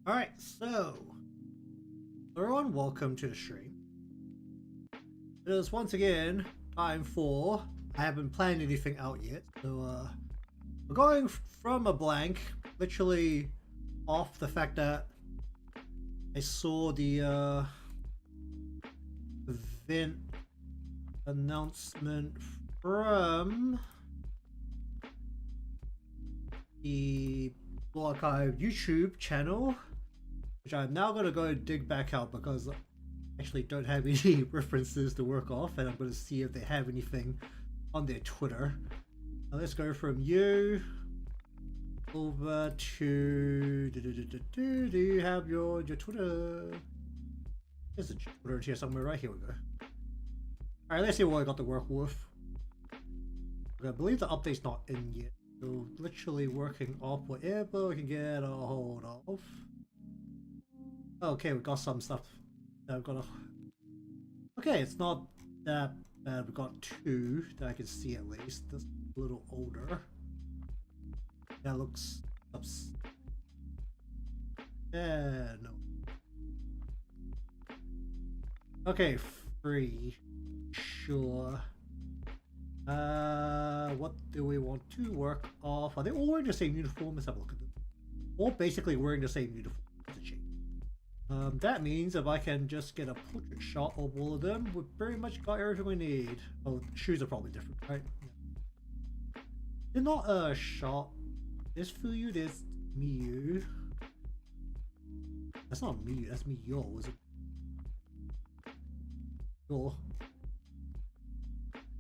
Alright, so everyone, welcome to the stream. It is once again time for I haven't planned anything out yet, so we're going from a blank, literally off the fact that I saw the event announcement from the Blue Archive YouTube channel, which I'm now gonna go dig back out because I actually don't have any references to work off, and I'm gonna see if they have anything on their Twitter. Now let's go from you over to do you have your Twitter? There's a Twitter here somewhere. Right, here we go. All right, let's see what I got to work with. I believe the update's not in yet, so literally working off whatever we can get a hold of. Okay, we got some stuff that I've got to... Okay, it's not that bad. We've got two that I can see at least. This a little older. That looks... Oops. Yeah, no. Okay, free. Sure. What do we want to work off? Are they all wearing the same uniform? Let's have a look at them. All basically wearing the same uniform. That means if I can just get a portrait shot of all of them, we've pretty much got everything we need. Oh, shoes are probably different, right? Yeah. They're not a shot. There's Fuyu, there's Miyu. That's not Miyu, that's Miyo, is it? Cool.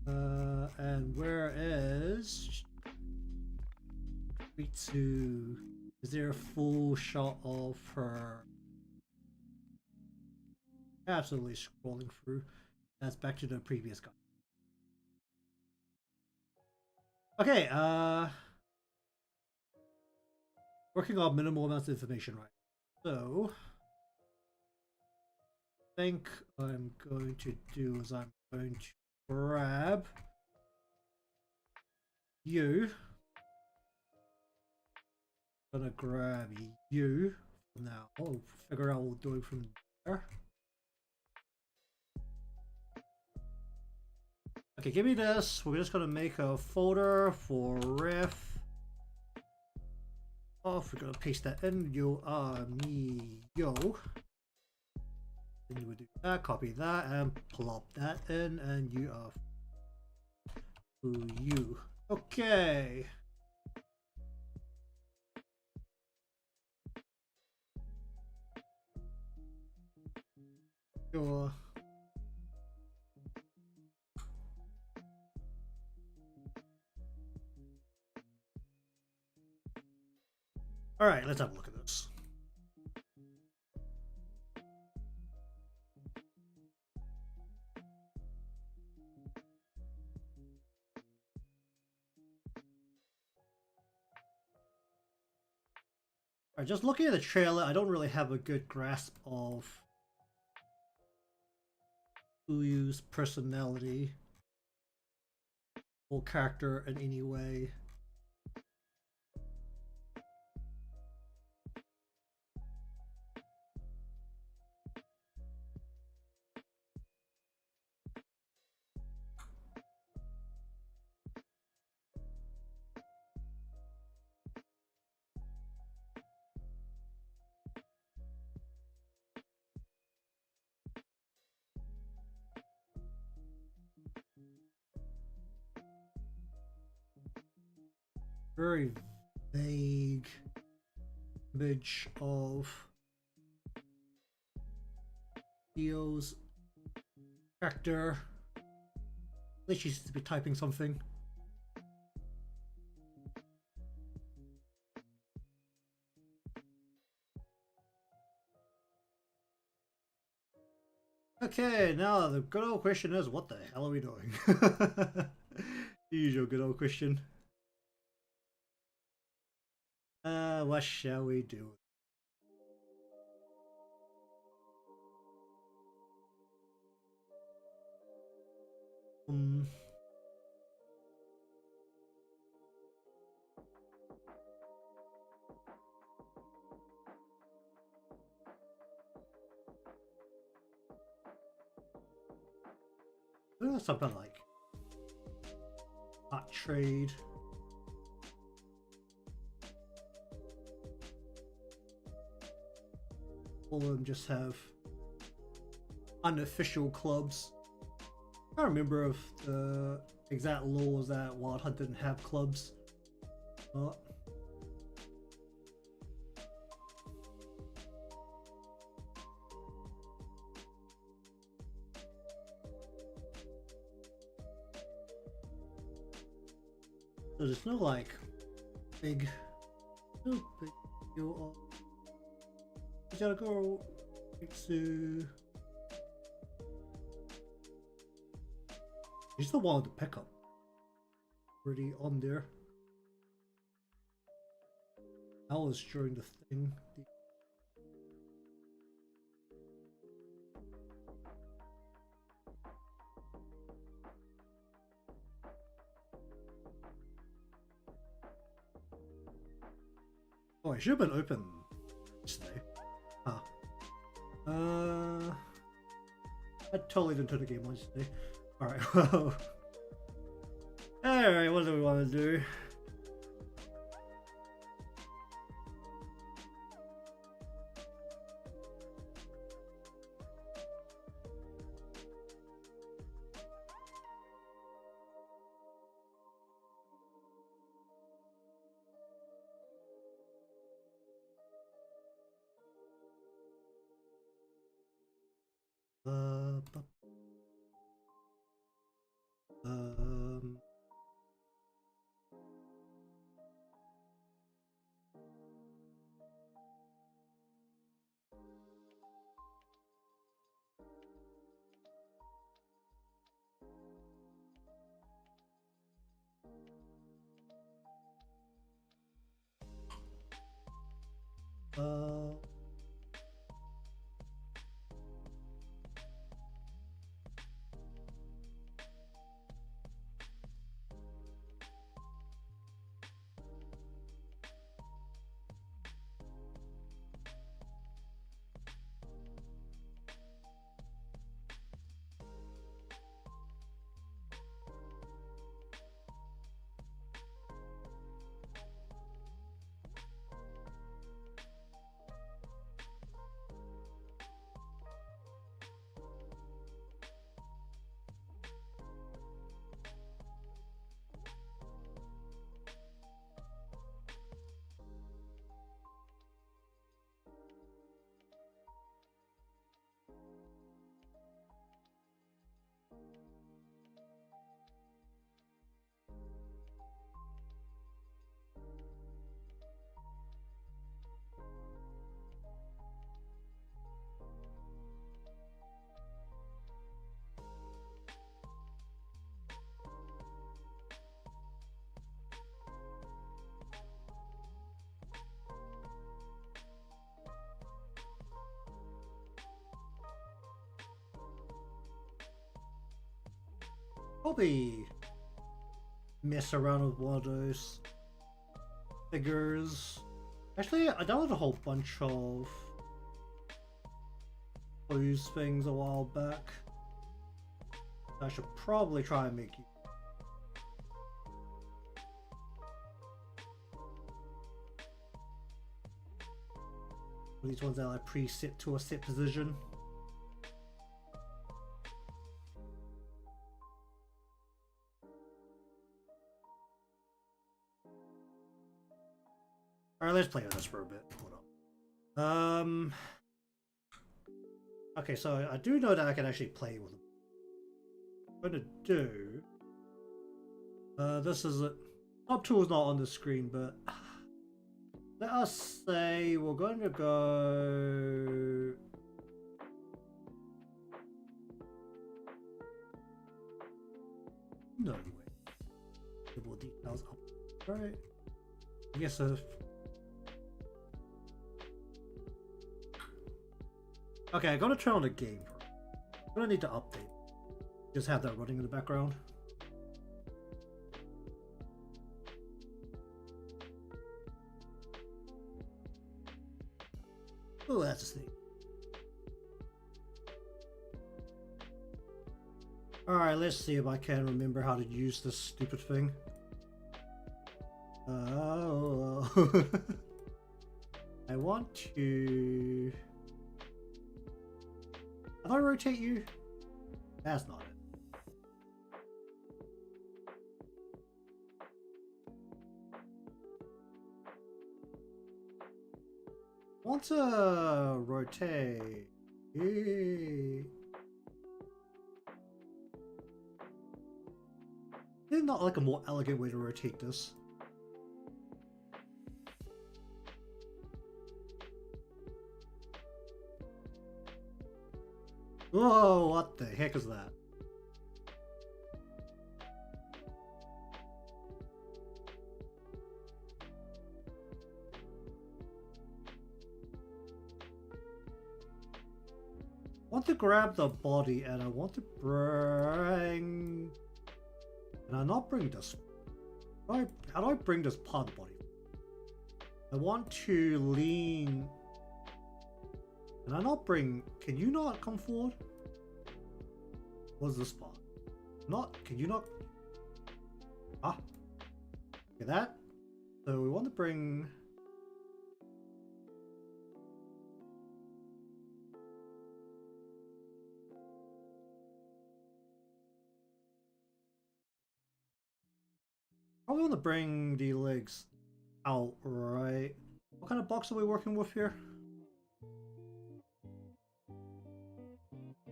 And where is Ritsu? Is there a full shot of her? Absolutely scrolling through. That's back to the previous guy. Okay, working on minimal amounts of information, right? So I think I'm going to do is I'm going to grab you. I'm gonna grab you from now. Oh, figure out what we're doing from there. Okay, give me this. We're just gonna make a folder for ref. Oh, we're gonna paste that in. You are me, yo. Then you would do that, copy that, and plop that in, and you are who you. Okay. Sure. All right, let's have a look at this. All right, just looking at the trailer, I don't really have a good grasp of Uyu's personality or character in any way. Very vague image of Theo's character. At least she seems to be typing something. Okay, now the good old question is, what the hell are we doing? The usual good old question. What shall we do? Um, something like art trade. All of them just have unofficial clubs. I can't remember if the exact laws that Wild Hunt didn't have clubs. But so there's no like big deal. You gotta go to. He's the one with the pickup. Already on there. That was during the thing. Oh, it should have been open yesterday. Huh. I totally didn't turn the game on yesterday. Alright, well. Alright, what do we want to do? Um, uh, probably mess around with one of those figures. Actually, I downloaded a whole bunch of those things a while back. I should probably try and make you. These ones that I preset to a set position. Alright, let's play with this for a bit. Hold on. Okay, so I do know that I can actually play with them. What I'm gonna do. This is a top tool is not on the screen, but let us say we're going to go. No way. More details up. Alright. I guess okay, I'm gonna turn on the game. I'm gonna need to update. Just have that running in the background. Oh, that's a snake. Alright, let's see if I can remember how to use this stupid thing. Oh. I want to... Have I rotate you? That's not it. I want to rotate. Is there not like a more elegant way to rotate this? Whoa, what the heck is that? I want to grab the body and I want to bring... Can I not bring this? How do I bring this part of the body? I want to lean... Can I not bring... Can you not come forward? What's this part? Not... Can you not... Ah. Okay, that. So we want to bring... Probably want to bring the legs out, right? What kind of box are we working with here?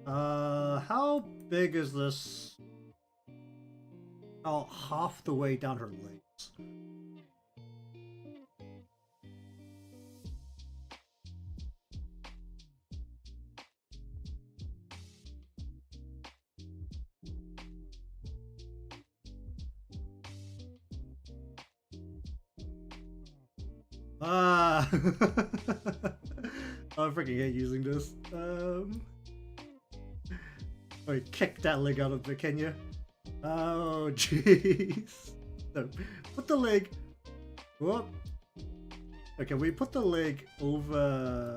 How big is this? About half the way down her legs. Ah! I freaking hate using this. Wait, kick that leg out of it, can you? Oh, jeez. No, put the leg. Whoop. Okay, we put the leg over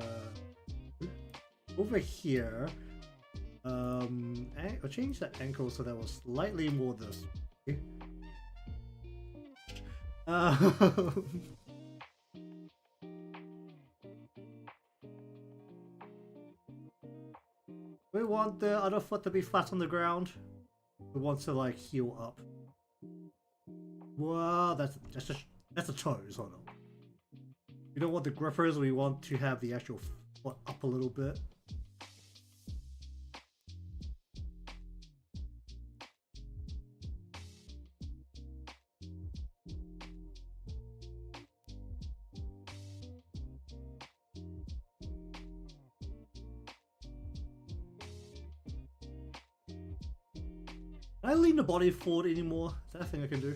here. I'll change the ankle so that was slightly more this way. We want the other foot to be flat on the ground. We want to like heel up. Wow, that's a toes. Hold on. We don't want the grippers. We want to have the actual foot up a little bit. Can I lean the body forward anymore? Is that a thing I can do?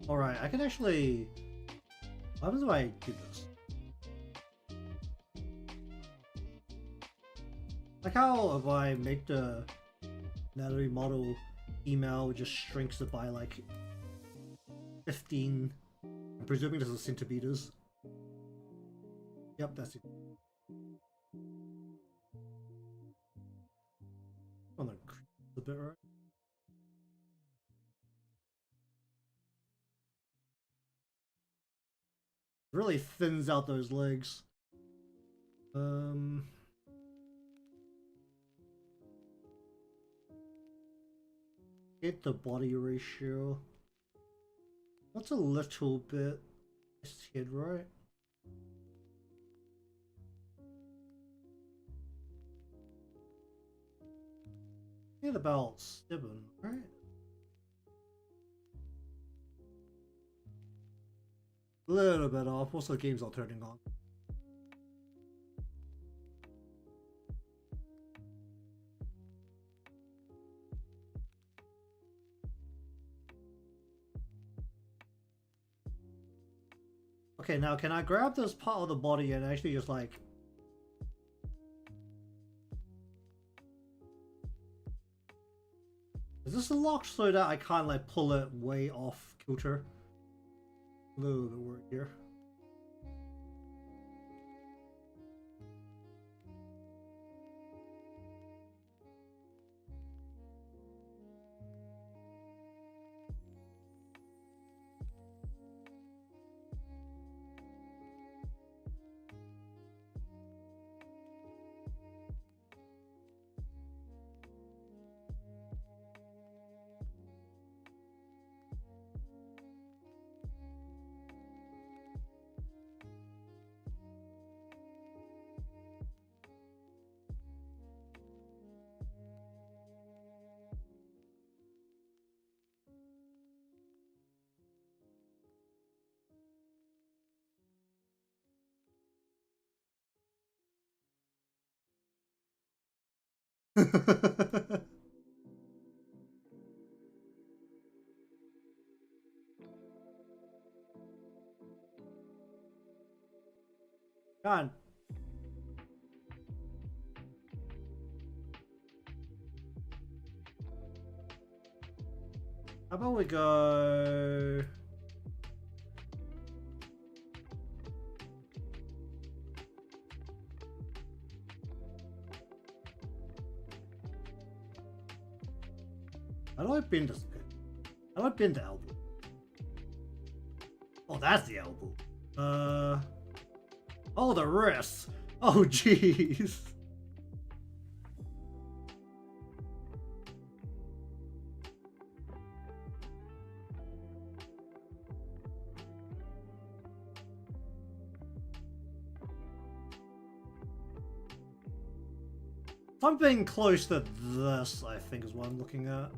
Alright, I can actually... How do I do this? Like how if I make the anatomy model email, it just shrinks it by like 15. I'm presuming this is centimeters. Yep, that's it. On the bit, right? Really thins out those legs. Get the body ratio. That's a little bit this head, right? Get about 7, right? A little bit off. Also, the game's all turning on. Okay, now can I grab this part of the body and actually just like... Is this locked so that I can't like pull it way off kilter? A little bit weird here. God. How about we go... How do I bend this? How do I bend the elbow? Oh, that's the elbow. Oh, the wrist. Oh, jeez. Something close to this, I think, is what I'm looking at.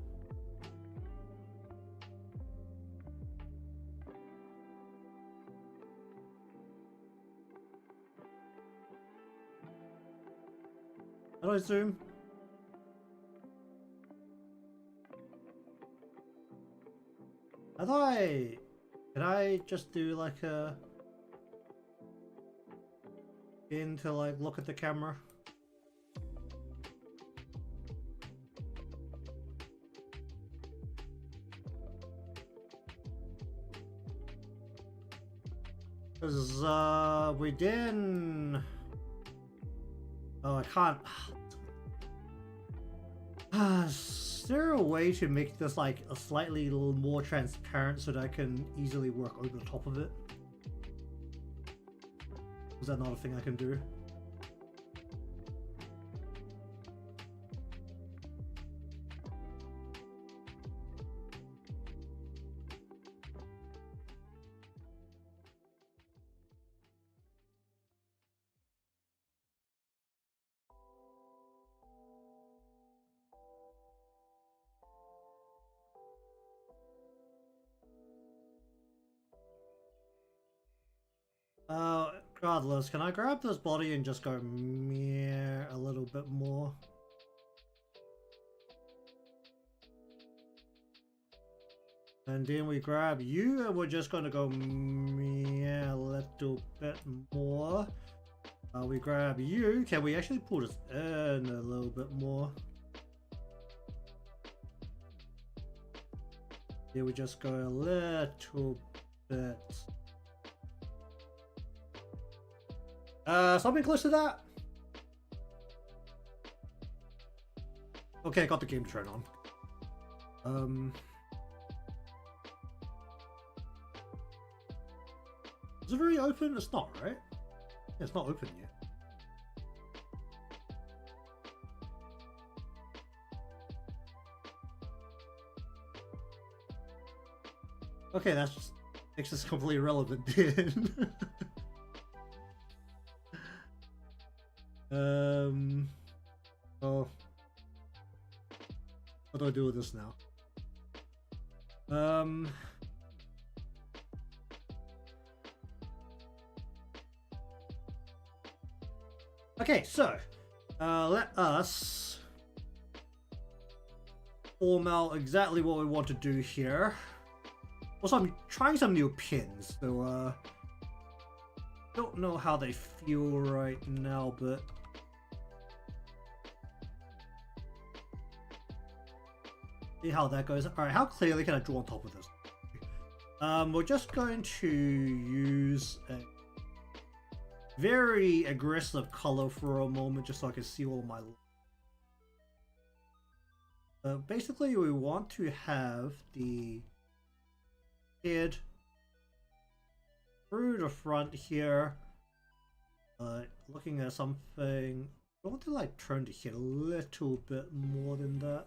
How do I zoom? How do I... Can I just do like a... to like look at the camera? Because we didn't... Oh, I can't... Is there a way to make this like a slightly little more transparent so that I can easily work over the top of it? Is that not a thing I can do? Regardless, can I grab this body and just go meh a little bit more? And then we grab you and we're just gonna go meh a little bit more. We grab you. Can we actually pull this in a little bit more? Yeah, we just go a little bit. Something close to that. Okay, I got the game to turn on. Is it really open? It's not, right? Yeah, it's not open yet. Okay, that's just makes this completely irrelevant then. Oh. What do I do with this now? Okay, so let us form out exactly what we want to do here. Also, I'm trying some new pins, so don't know how they feel right now, but see how that goes. Alright, how clearly can I draw on top of this? We're just going to use a very aggressive color for a moment just so I can see all my... basically, we want to have the head through the front here. Looking at something... I want to like turn the head a little bit more than that.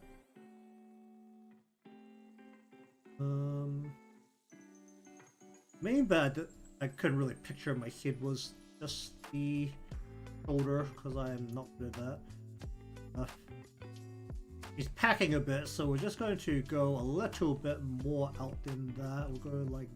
Main bad that I couldn't really picture in my head was just the shoulder, because I am not good at that. He's packing a bit, so we're just going to go a little bit more out than that. We'll go like...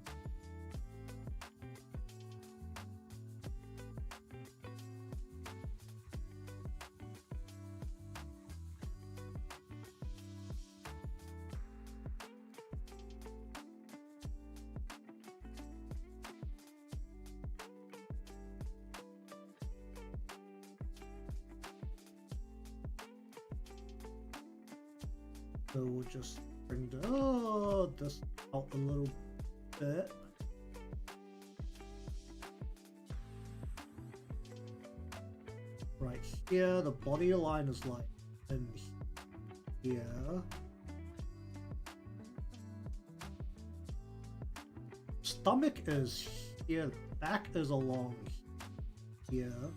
So we'll just bring this out a little bit. Right here, the body line is like in here. Stomach is here, back is along here.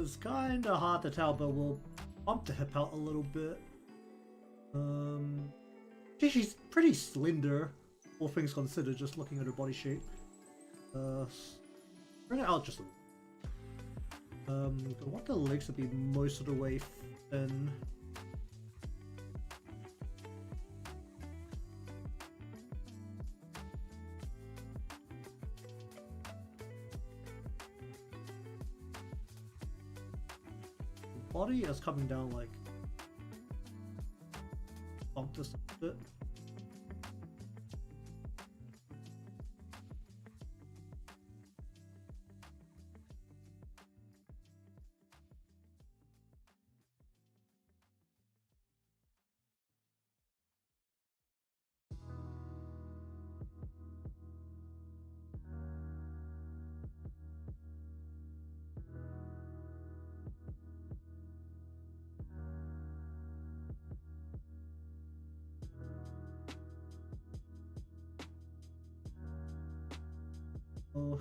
It's kinda hard to tell, but we'll bump the hip out a little bit. She's pretty slender, all things considered, just looking at her body shape. Bring it out just a little. I want the legs to be most of the way thin. The body is coming down like bump this a bit. Oh.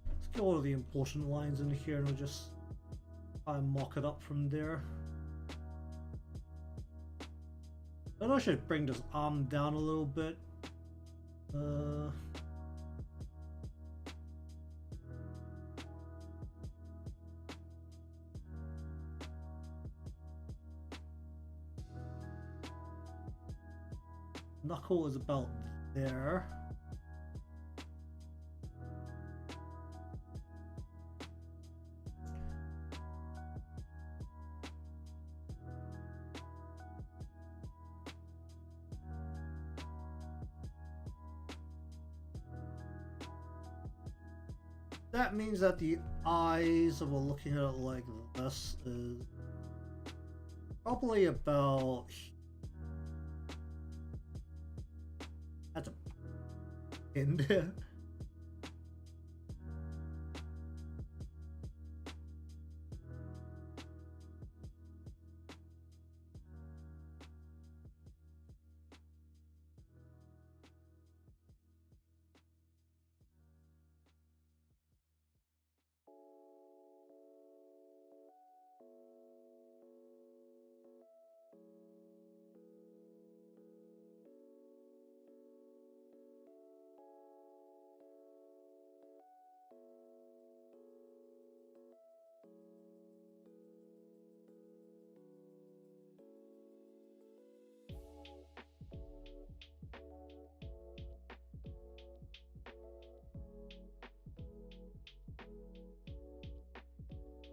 Let's get all of the important lines in here and we'll just try and mock it up from there. Then I should bring this arm down a little bit. Knuckle is about there. That means that the eyes, if we're looking at it like this, is probably about that's a in there.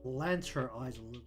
Lance her eyes a little.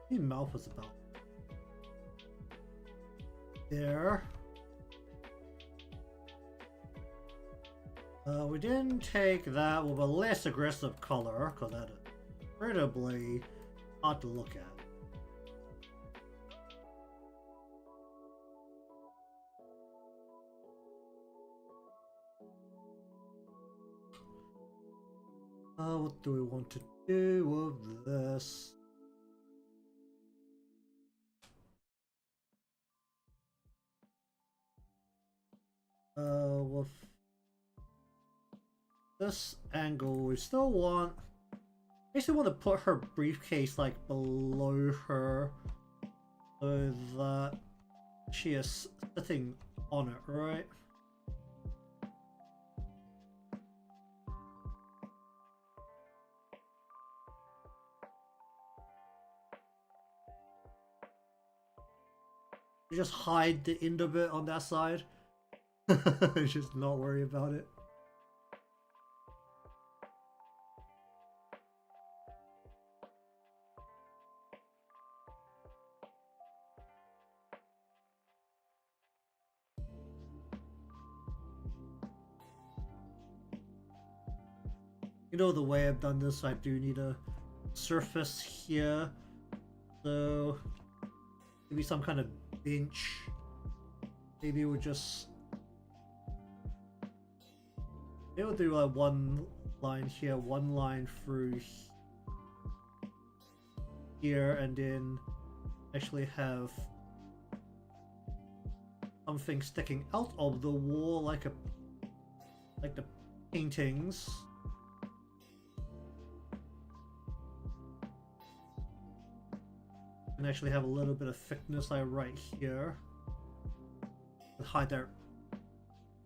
The mouth was about there. We didn't take that with a less aggressive color, because that is incredibly hard to look at. What do we want to do with this? With this angle, we still want... Basically want to put her briefcase like below her so that she is sitting on it, right? Just hide the end of it on that side. Just not worry about it. You know, the way I've done this, I do need a surface here. So maybe some kind of bench. Maybe we'll just... Maybe we'll do like one line here, one line through here, and then actually have something sticking out of the wall like the paintings. And actually have a little bit of thickness like right here. Hide there.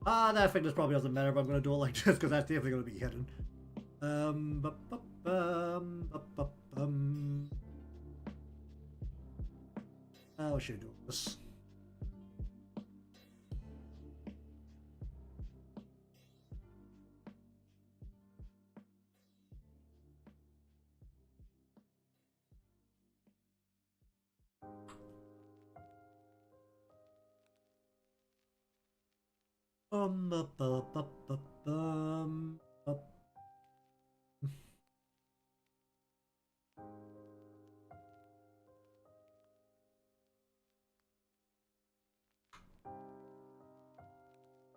That thickness probably doesn't matter, but I'm gonna do it like this because that's definitely gonna be hidden. What should I do with this?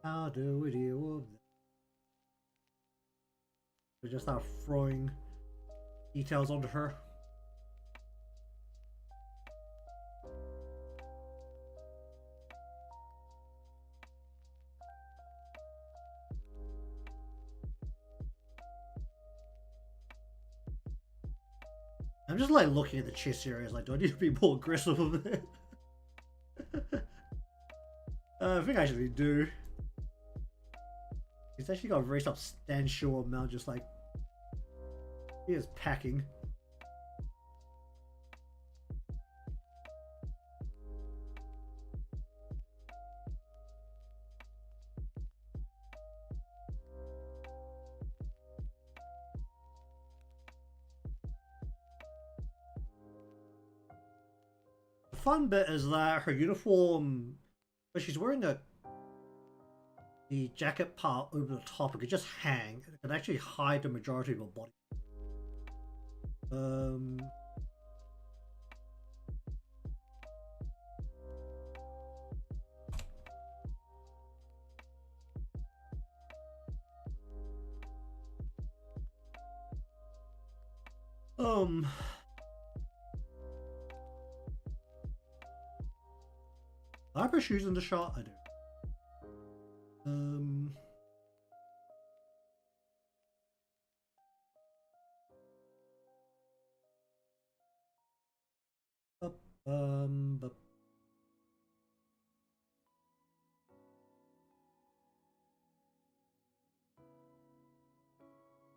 How do we deal with that? We just start throwing details onto her. I'm just like looking at the chest areas like, do I need to be more aggressive with it? I think I actually do. It's actually got a very substantial amount, just like he is packing. The fun bit is that her uniform, but she's wearing the jacket part over the top. It could just hang. It could actually hide the majority of her body. I have her shoes in the shot. I do.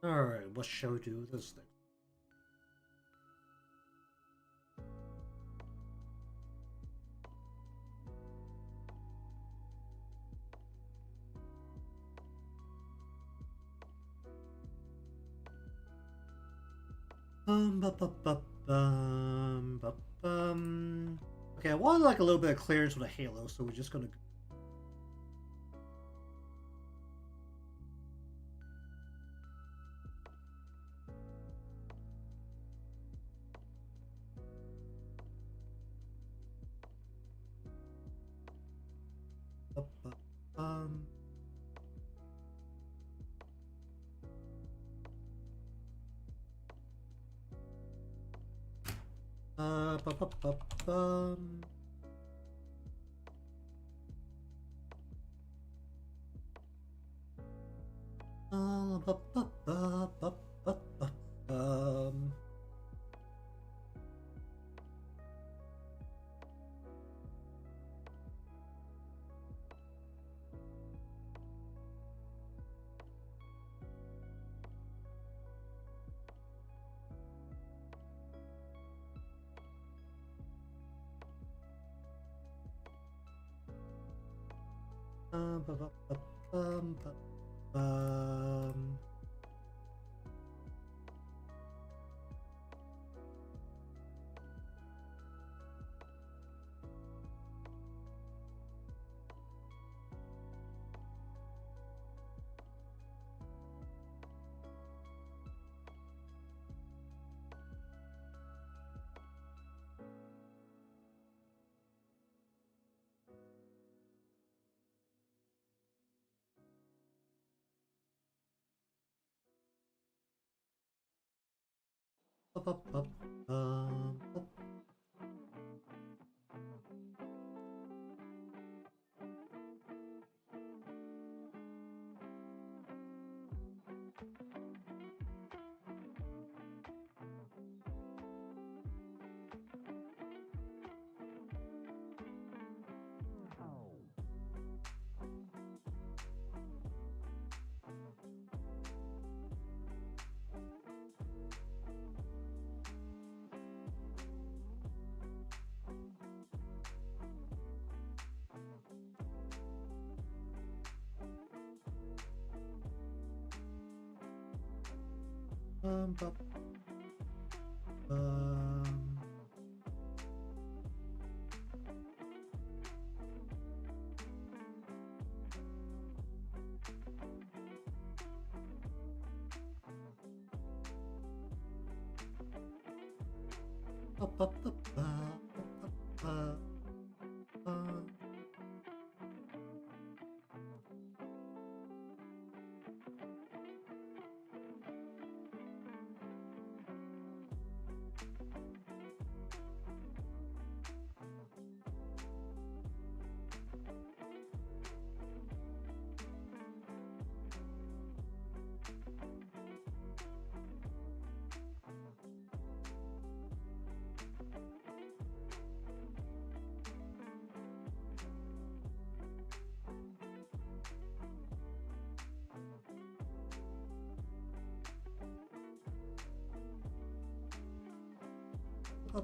Alright, what shall we do with this thing? Okay, I wanted like a little bit of clearance with a halo, so we're just gonna. Um. Uh. bu- bu- bu- bum. Bu- bu- bu- bu- bu- bu- bu- bu- bu- bum. Bu- bu- bu- bum. Bu- bu- bu- bu- bu- bu- bu- bu- bu-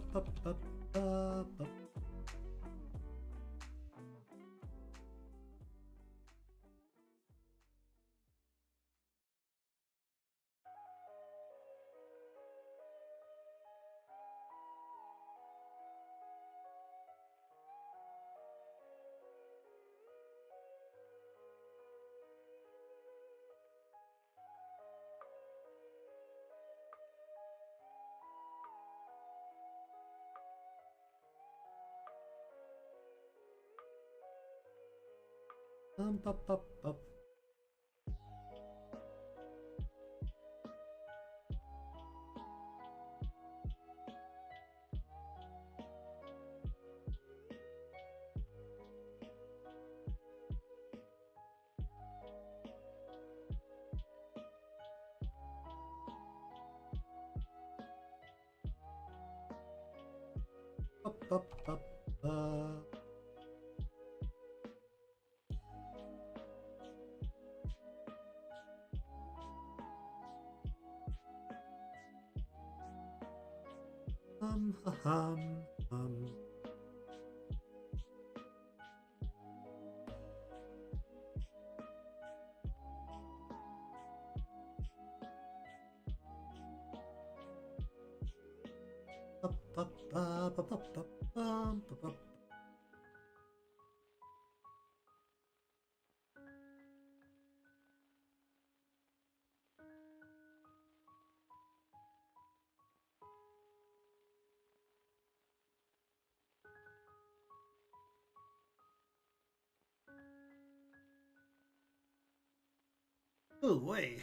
bu- bu- bu- bu- bu- bu- bu- hum. Ba- ba- ba- ba- ba- ba- bum, ba- ba- Oh, way.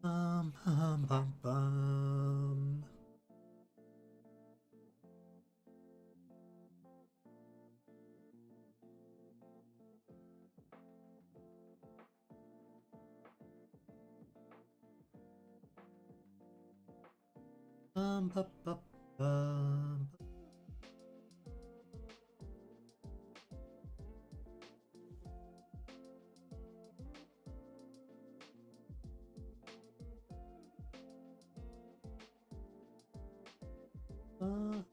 Bum, bum, bum. Bum, bum, bum, bum. Um,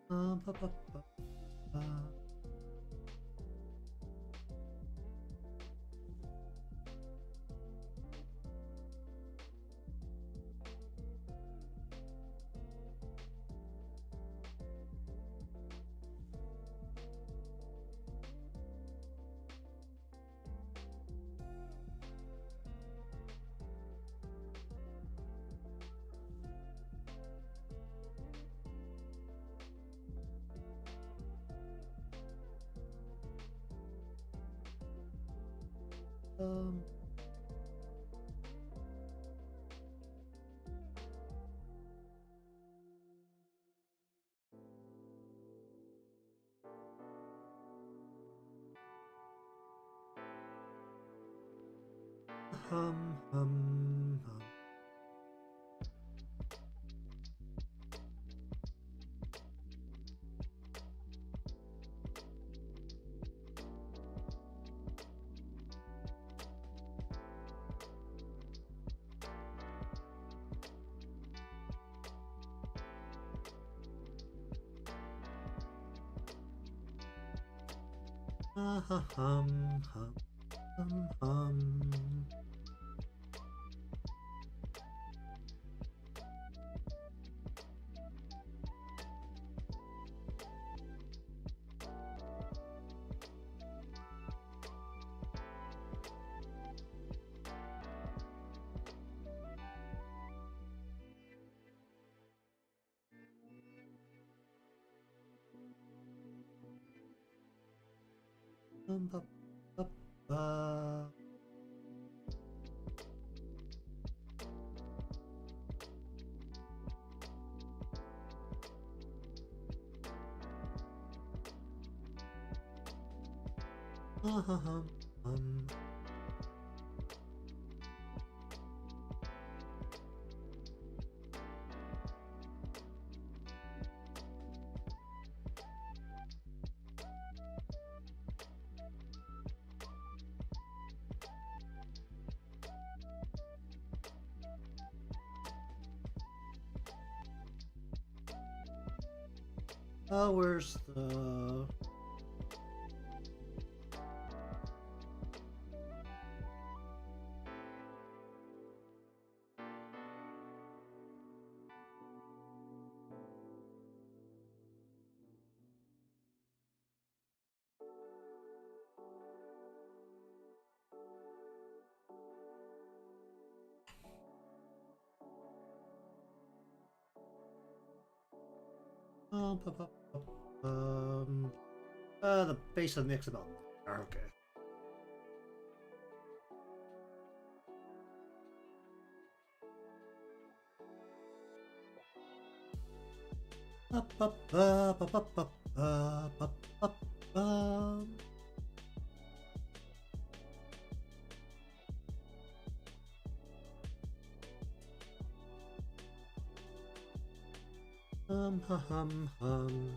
um, bum, bum, bum. Um, hum, hum, hum. Hum, hum, hum, hum. Bum, bum, bum, bum. Hum, hum, hum. Where's the... Bum, bum, bum, bum. The base of the mix about... Okay. Up, up, up, up, up, up, up, up, up. Hum, hum, hum.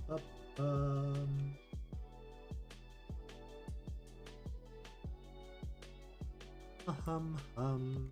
up, um, hum, hum.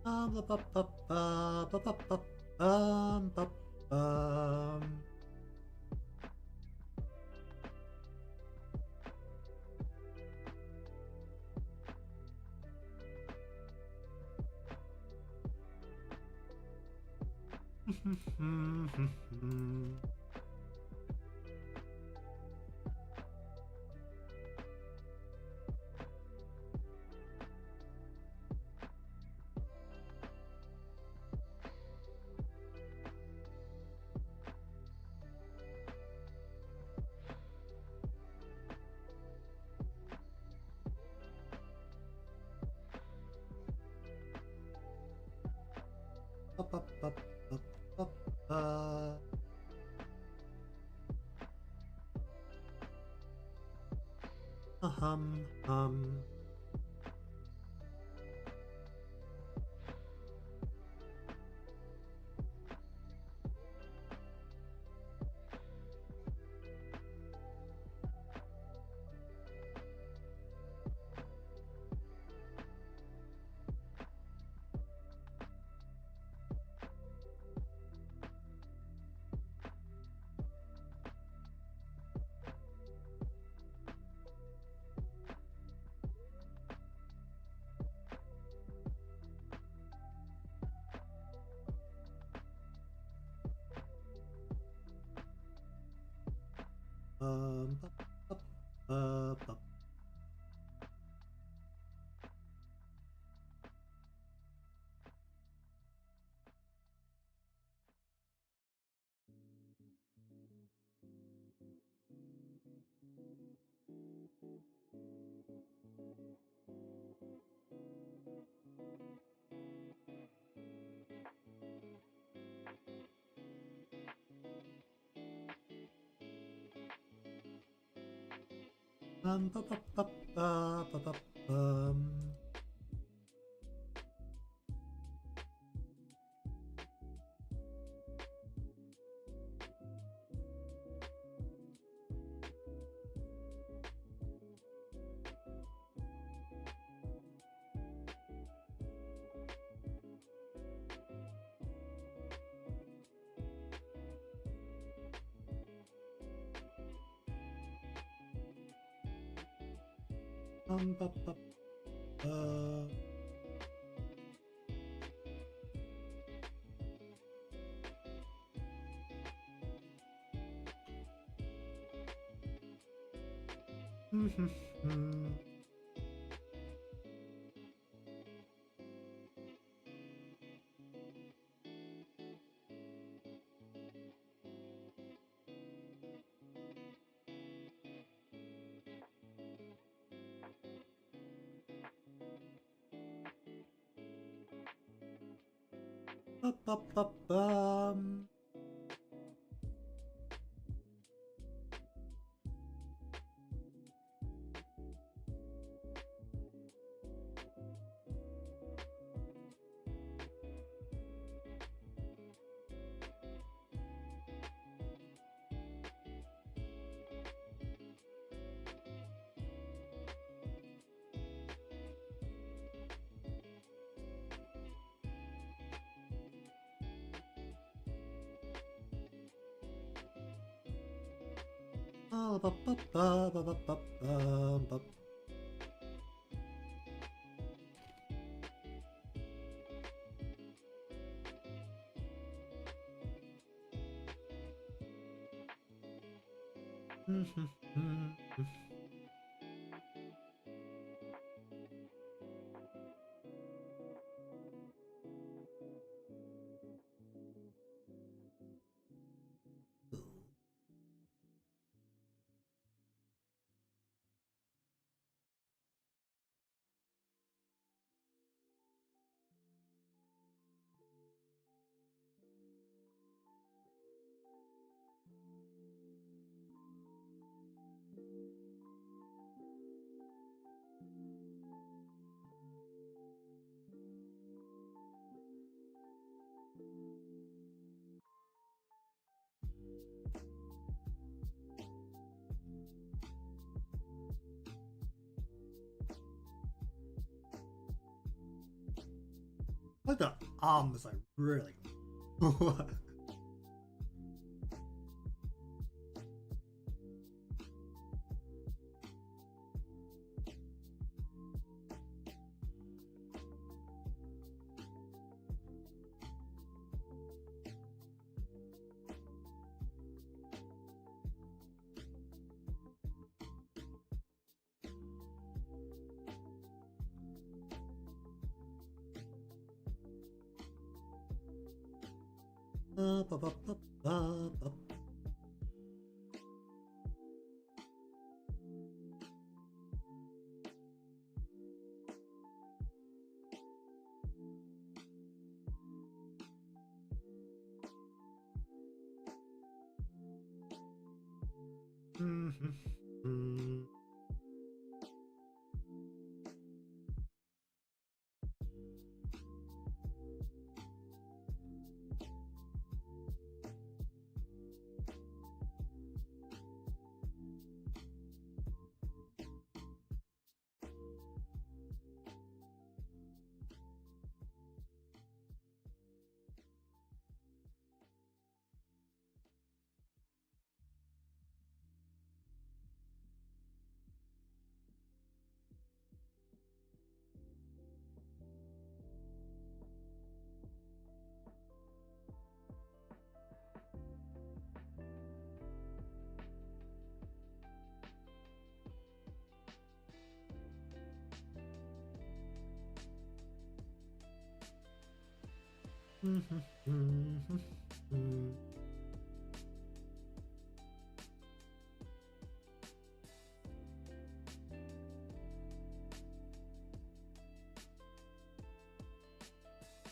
Ba, ba, ba, ba, ba, ba, ba, ba, bum. Ba, ba, ba, ba, ba, ba. Hum, hum. Ba, ba, ba, ba. Ba, ba, ba, ba, ba, ba, bum. Ba, ba, ba. Ba, ba, ba, bum. Ba, ba, ba, ba, ba, ba, ba, ba. Like the arm is like really.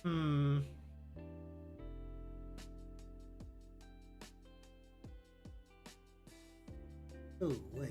Hmm. Oh wait.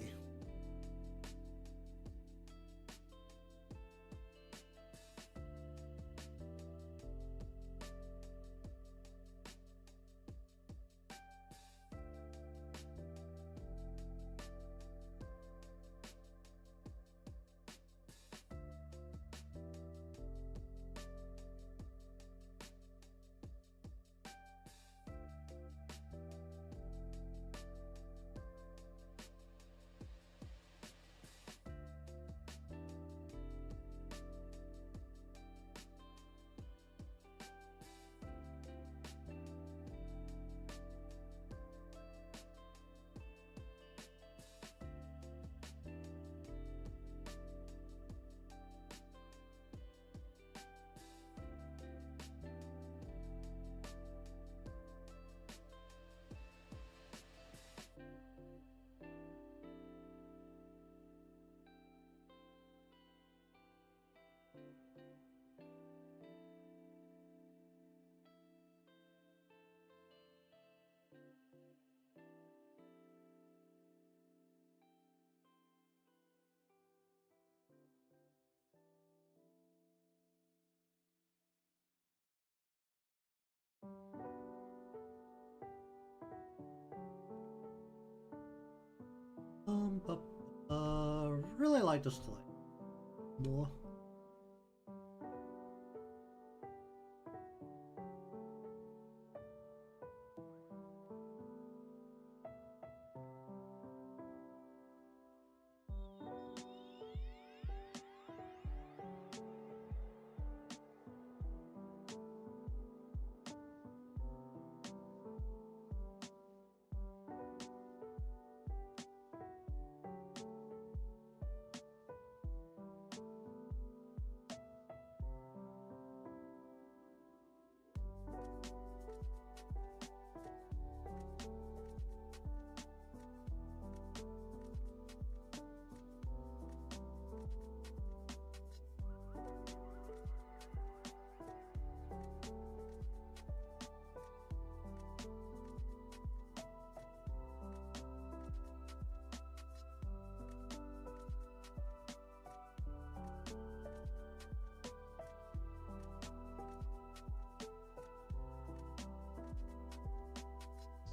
But really like this delay more.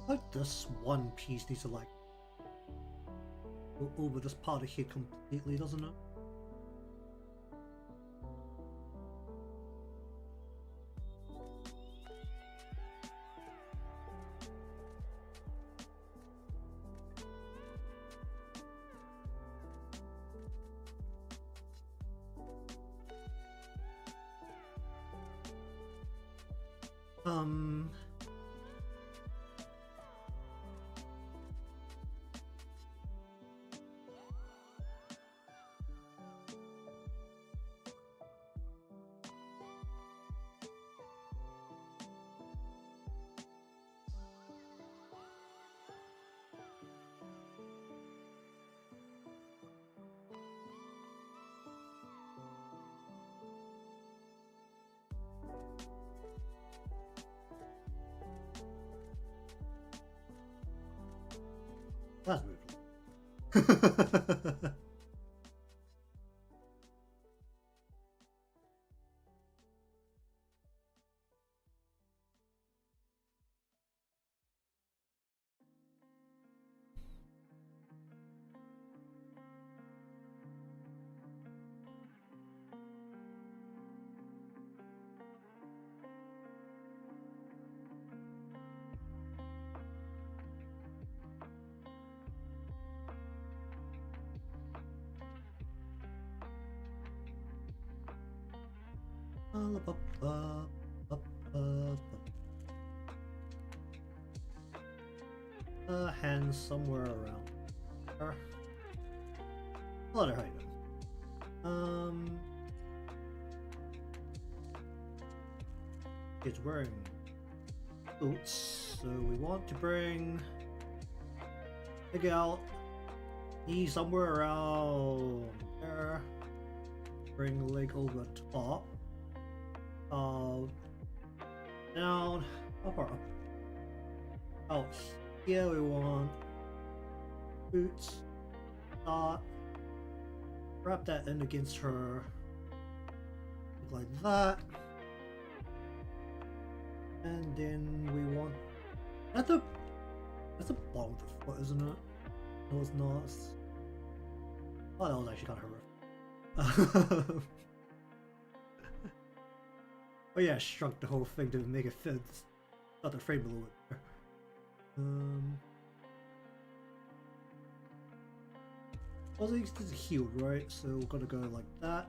Like this one piece needs to like go over this part of here completely, doesn't it? Um, that's weird. Hands somewhere around there. Let her hide them. It's wearing boots, so we want to bring Dig out. Knee somewhere around there. Bring the leg over top. Down. Up or up. Out here we want boots. Start. Wrap that in against her. Like that. And then we want that's the bottom of the foot, isn't it? No, it's not. Oh, that was actually kind of horrific. Oh yeah, I shrunk the whole thing to make it fit. Got the frame a little bit there. Well, this is healed, right? So we're gonna go like that.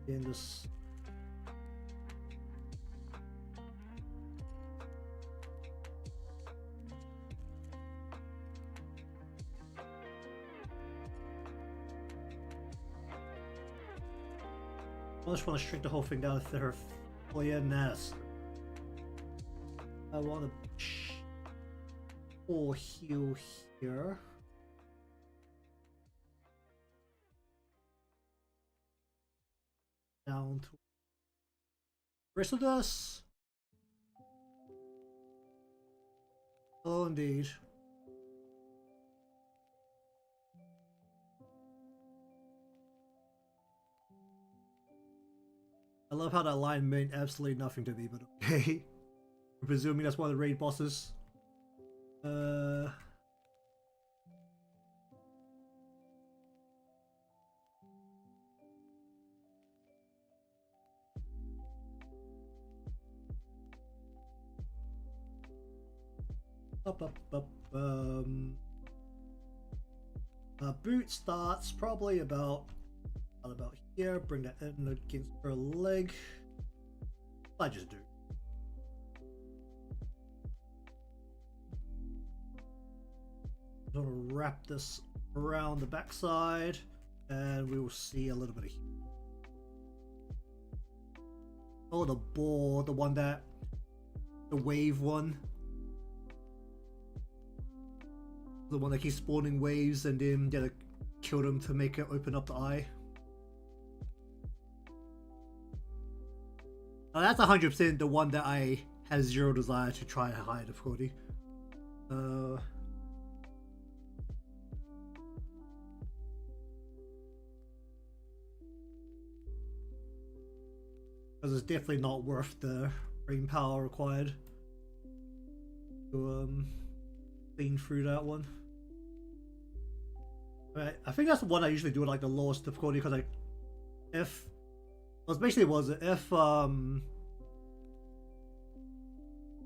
In this. I just want to shrink the whole thing down to fit her. Oh yeah, nice. I want to pull heal here. Down to rest of this. Oh, indeed. I love how that line meant absolutely nothing to me, but okay. I'm presuming that's one of the raid bosses. Boot starts probably about here. Bring that in against her leg. I just do. I'm gonna wrap this around the backside, and we will see a little bit of heat. Oh, the ball, the one that, the wave one. The one that keeps spawning waves and then gotta kill them to make it open up the eye. Now that's 100% the one that I have zero desire to try and hide, of Cody. Because it's definitely not worth the brain power required. to clean through that one. I think that's the one I usually do at like the lowest difficulty, because like if basically was if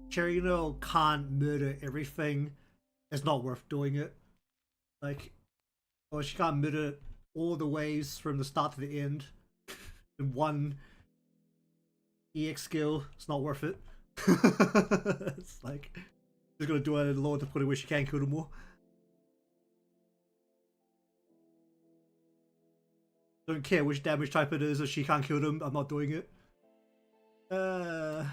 Cherino can't murder everything, it's not worth doing it. Like, or she can't murder all the waves from the start to the end in one EX skill, it's not worth it. It's like she's gonna do it at a lower difficulty where she can't kill them all. Don't care which damage type it is, if she can't kill them, I'm not doing it. That's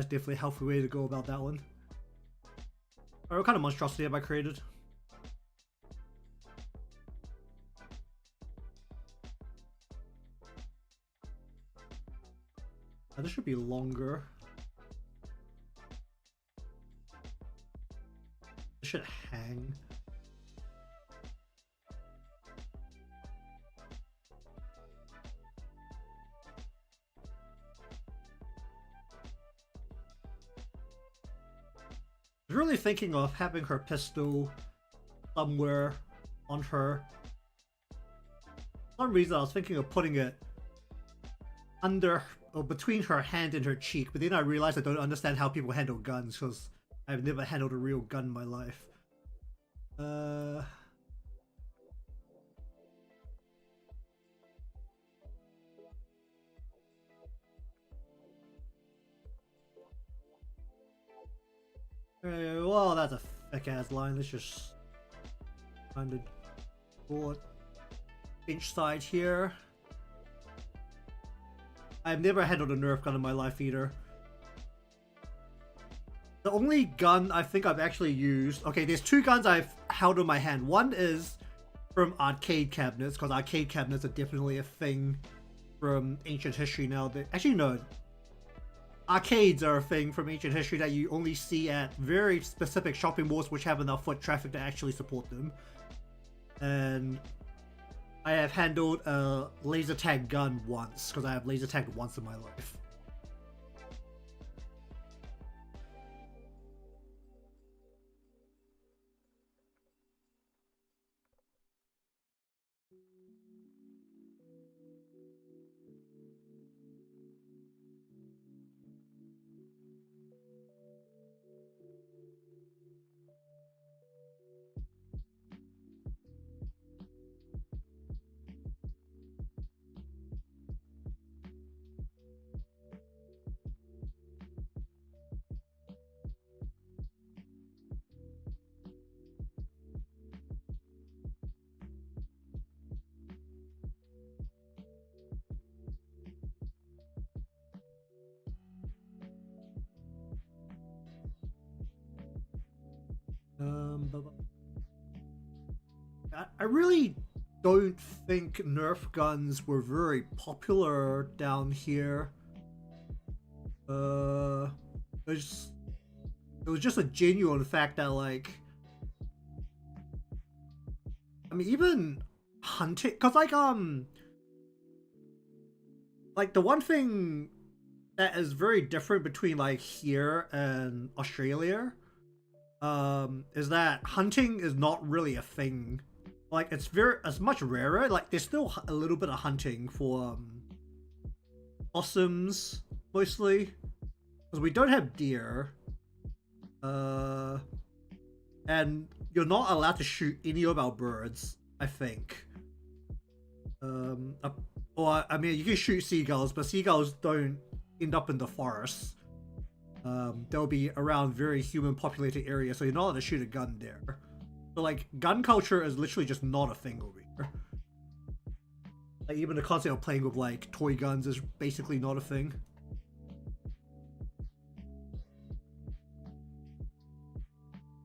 definitely a healthy way to go about that one. Alright, what kind of monstrosity have I created? This should be longer. This should hang. I was really thinking of having her pistol somewhere on her. For some reason I was thinking of putting it under or between her hand and her cheek, but then I realized I don't understand how people handle guns, because I've never handled a real gun in my life. Well, that's a thick ass line. Let's just kind of draw it inch side here. I've never handled a Nerf gun in my life either. The only gun I think I've actually used... Okay, there's two guns I've held in my hand. One is from arcade cabinets, because arcade cabinets are definitely a thing from ancient history now. Actually, no. Arcades are a thing from ancient history that you only see at very specific shopping malls which have enough foot traffic to actually support them. And I have handled a laser tag gun once, because I have laser tagged once in my life. I really don't think Nerf guns were very popular down here. It was just a genuine fact that, like, I mean, even hunting, cause like the one thing that is very different between like here and Australia, is that hunting is not really a thing. Like it's much rarer. Like there's still a little bit of hunting for possums mostly, because we don't have deer. And you're not allowed to shoot any of our birds, I think. Or I mean, you can shoot seagulls, but seagulls don't end up in the forest. They'll be around very human populated areas, so you're not allowed to shoot a gun there. So like, gun culture is literally just not a thing over here. Like even the concept of playing with like toy guns is basically not a thing.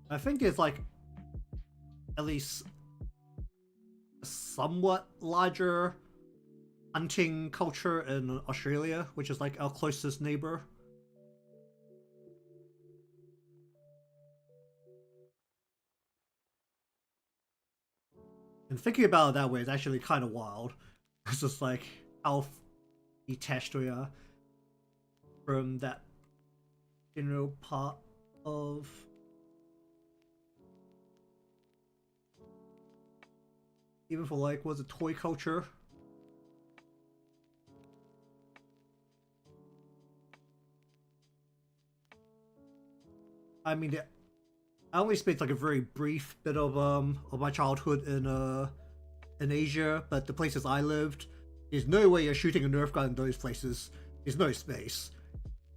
I think it's like at least a somewhat larger hunting culture in Australia, which is like our closest neighbor. And thinking about it that way is actually kind of wild. It's just like how detached we are from that general part of even for like what's it, toy culture. I mean, I only spent like a very brief bit of my childhood in Asia, but the places I lived, there's no way you're shooting a Nerf gun in those places. There's no space.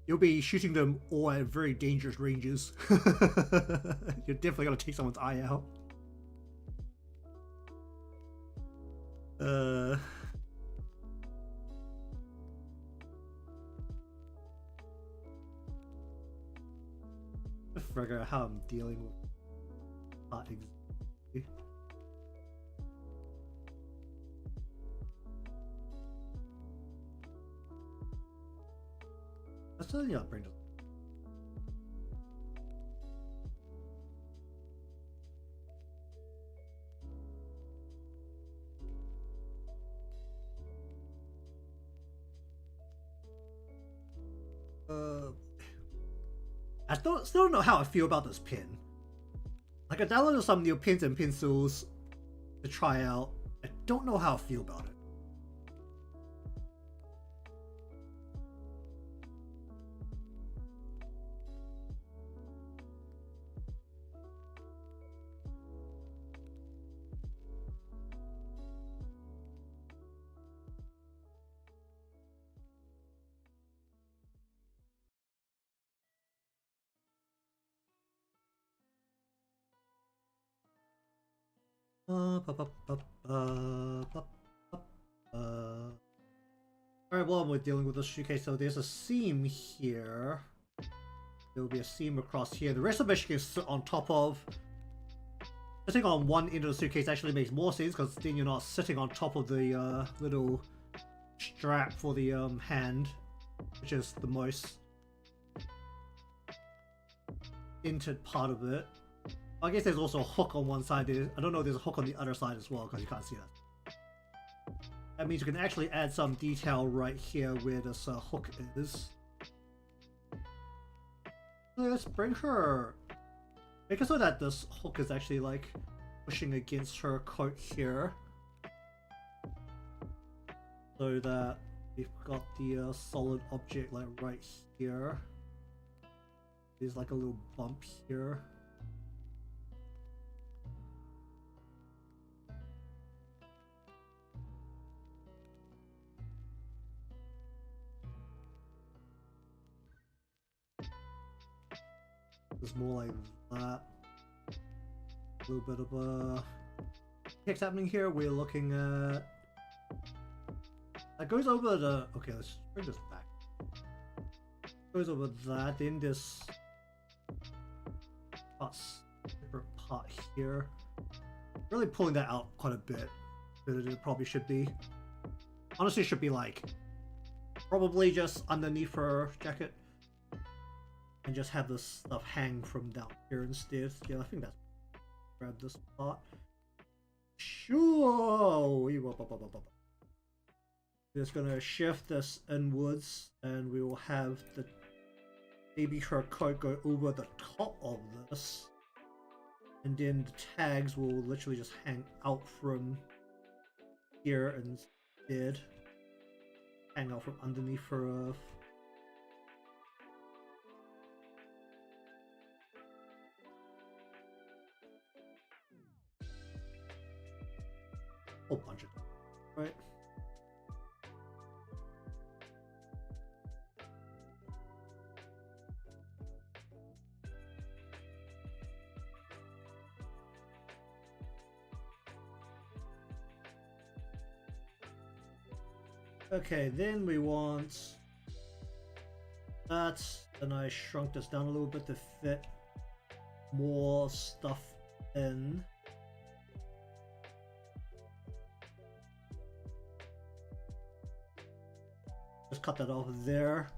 You'll be shooting them all at very dangerous ranges. You're definitely gonna take someone's eye out. I figure out how I'm dealing with that exactly. That's still not bring it. I still don't know how I feel about this pin. Like I downloaded some new pins and pencils to try out. I don't know how I feel about it. Alright, well, we're dealing with this. Okay, so there's a seam here. There will be a seam across here. The rest of it can sit on top of. Sitting on one end of the suitcase actually makes more sense because then you're not sitting on top of the little strap for the hand, which is the most entered part of it. I guess there's also a hook on one side. I don't know if there's a hook on the other side as well because you can't see that. That means you can actually add some detail right here where this hook is. Let's bring her. Make it so that this hook is actually like pushing against her coat here. So that we've got the solid object like right here. There's like a little bump here. It's more like that. A little bit of a kicks happening here. We're looking at that goes over the. Okay, let's bring this back. Goes over that. Then this separate part here. Really pulling that out quite a bit. Better than it probably should be. Honestly, it should be like probably just underneath her jacket. And just have this stuff hang from down here instead. Yeah, I think that's. Grab this part. Sure. Just gonna shift this inwards, and we will have the baby her coat go over the top of this, and then the tags will literally just hang out from here instead. Hang out from underneath her. Whole bunch of them, right? Okay, then we want that, and I shrunk this down a little bit to fit more stuff in. Just cut that off there.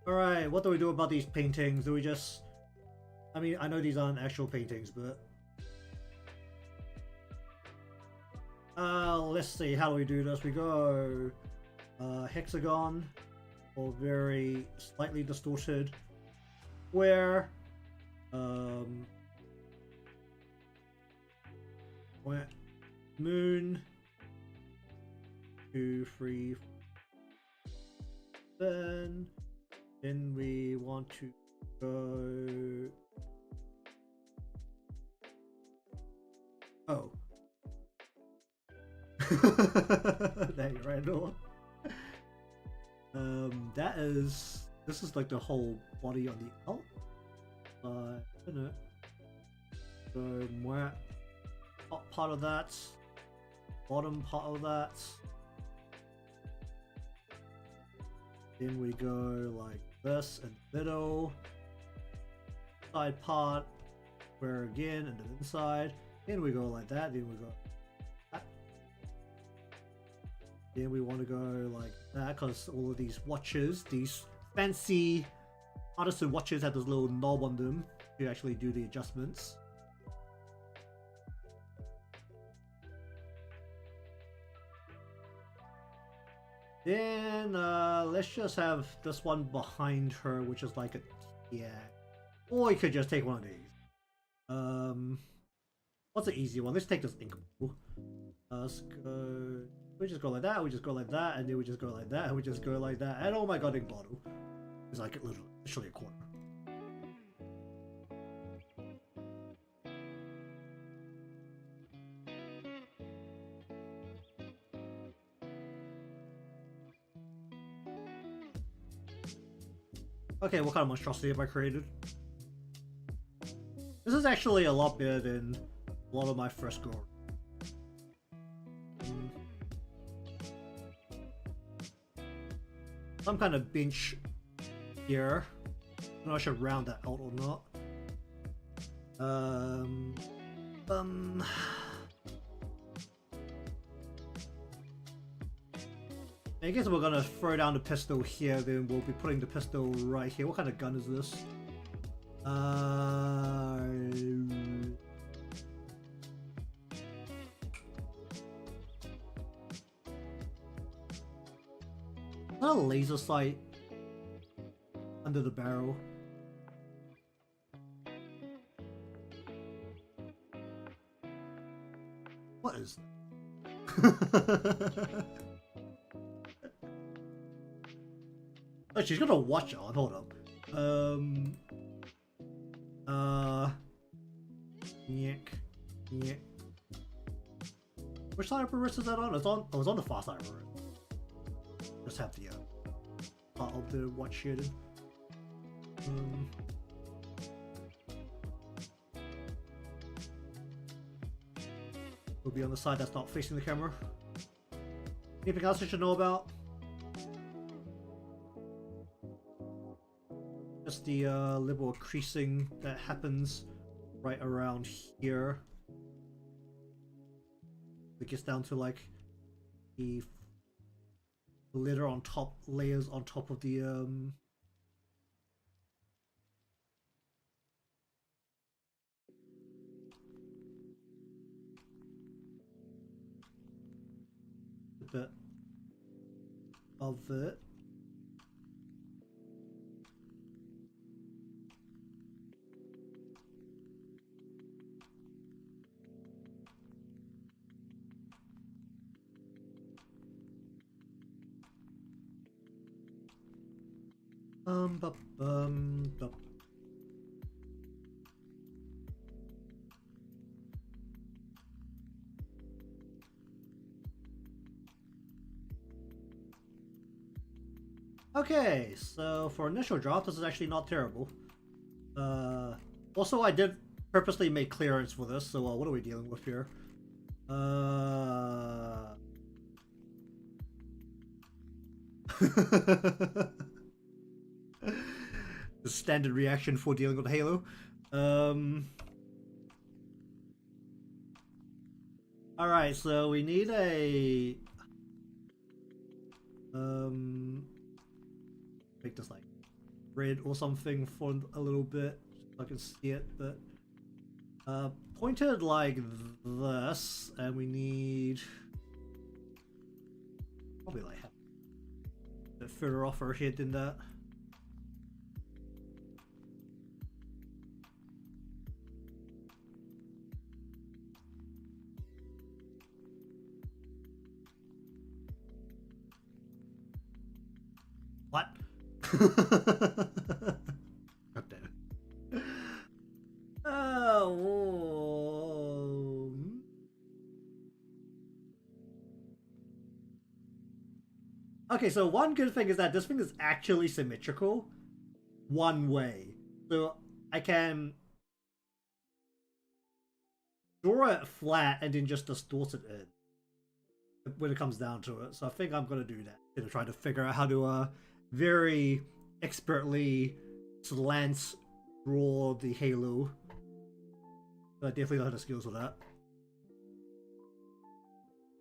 Alright, what do we do about these paintings? Do we just... I mean, I know these aren't actual paintings, but... let's see, how do we do this? We go... hexagon, or very slightly distorted. Square, Um, moon. 2, 3, 7. Then we want to go. Oh. There you Randall. That is. This is like the whole body on the out. Isn't it? So more top part of that, bottom part of that. Then we go like this in the middle, side part, where again, and then inside. Then we go like that. Then we go like that. Then we want to go like that because all of these watches, these fancy artisan watches, have this little knob on them to actually do the adjustments. Then let's just have this one behind her, which is like a or you could just take one of these. What's an easy one? Let's take this ink bottle. Let's go. We just go like that. We just go like that, and then we just go like that, and we just go like that. And oh my god, ink bottle! It's like literally a quarter. Okay, what kind of monstrosity have I created? This is actually a lot better than a lot of my first go. Some kind of bench here. I don't know if I should round that out or not. I guess we're gonna throw down the pistol here, then we'll be putting the pistol right here. What kind of gun is this? Is that a laser sight under the barrel? What is that? Oh, she's got a watch on. Hold up. Nyek. Which side of her wrist is that on? It's on. Oh, it's on the far side of her wrist. Just have the part of the watch here. We'll be on the side that's not facing the camera. Anything else you should know about? Just the little creasing that happens right around here. It gets down to like the glitter on top, layers on top of the bit of it. Okay, so for initial drop, this is actually not terrible. Also, I did purposely make clearance for this, so what are we dealing with here? The standard reaction for dealing with Halo. Alright, so we need a make this like red or something for a little bit so I can see it, but pointed like this, and we need probably like a bit further off our head than that. God damn. Oh. Okay, so one good thing is that this thing is actually symmetrical one way. So I can draw it flat and then just distort it in when it comes down to it. So I think I'm gonna do that. Gonna try to figure out how to very expertly slant draw the halo. I definitely don't have the skills for that.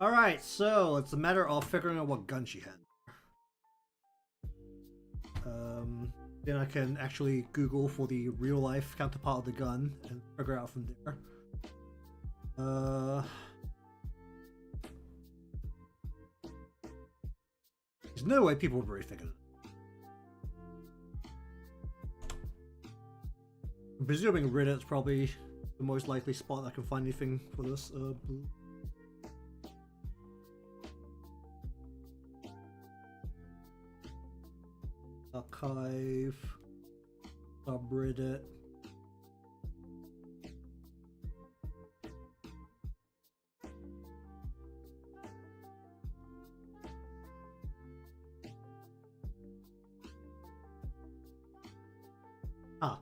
Alright, so it's a matter of figuring out what gun she had. Then I can actually Google for the real life counterpart of the gun and figure out from there. There's no way people would really figure it. I'm presuming Reddit's probably the most likely spot I can find anything for this. Archive, subreddit. Ah.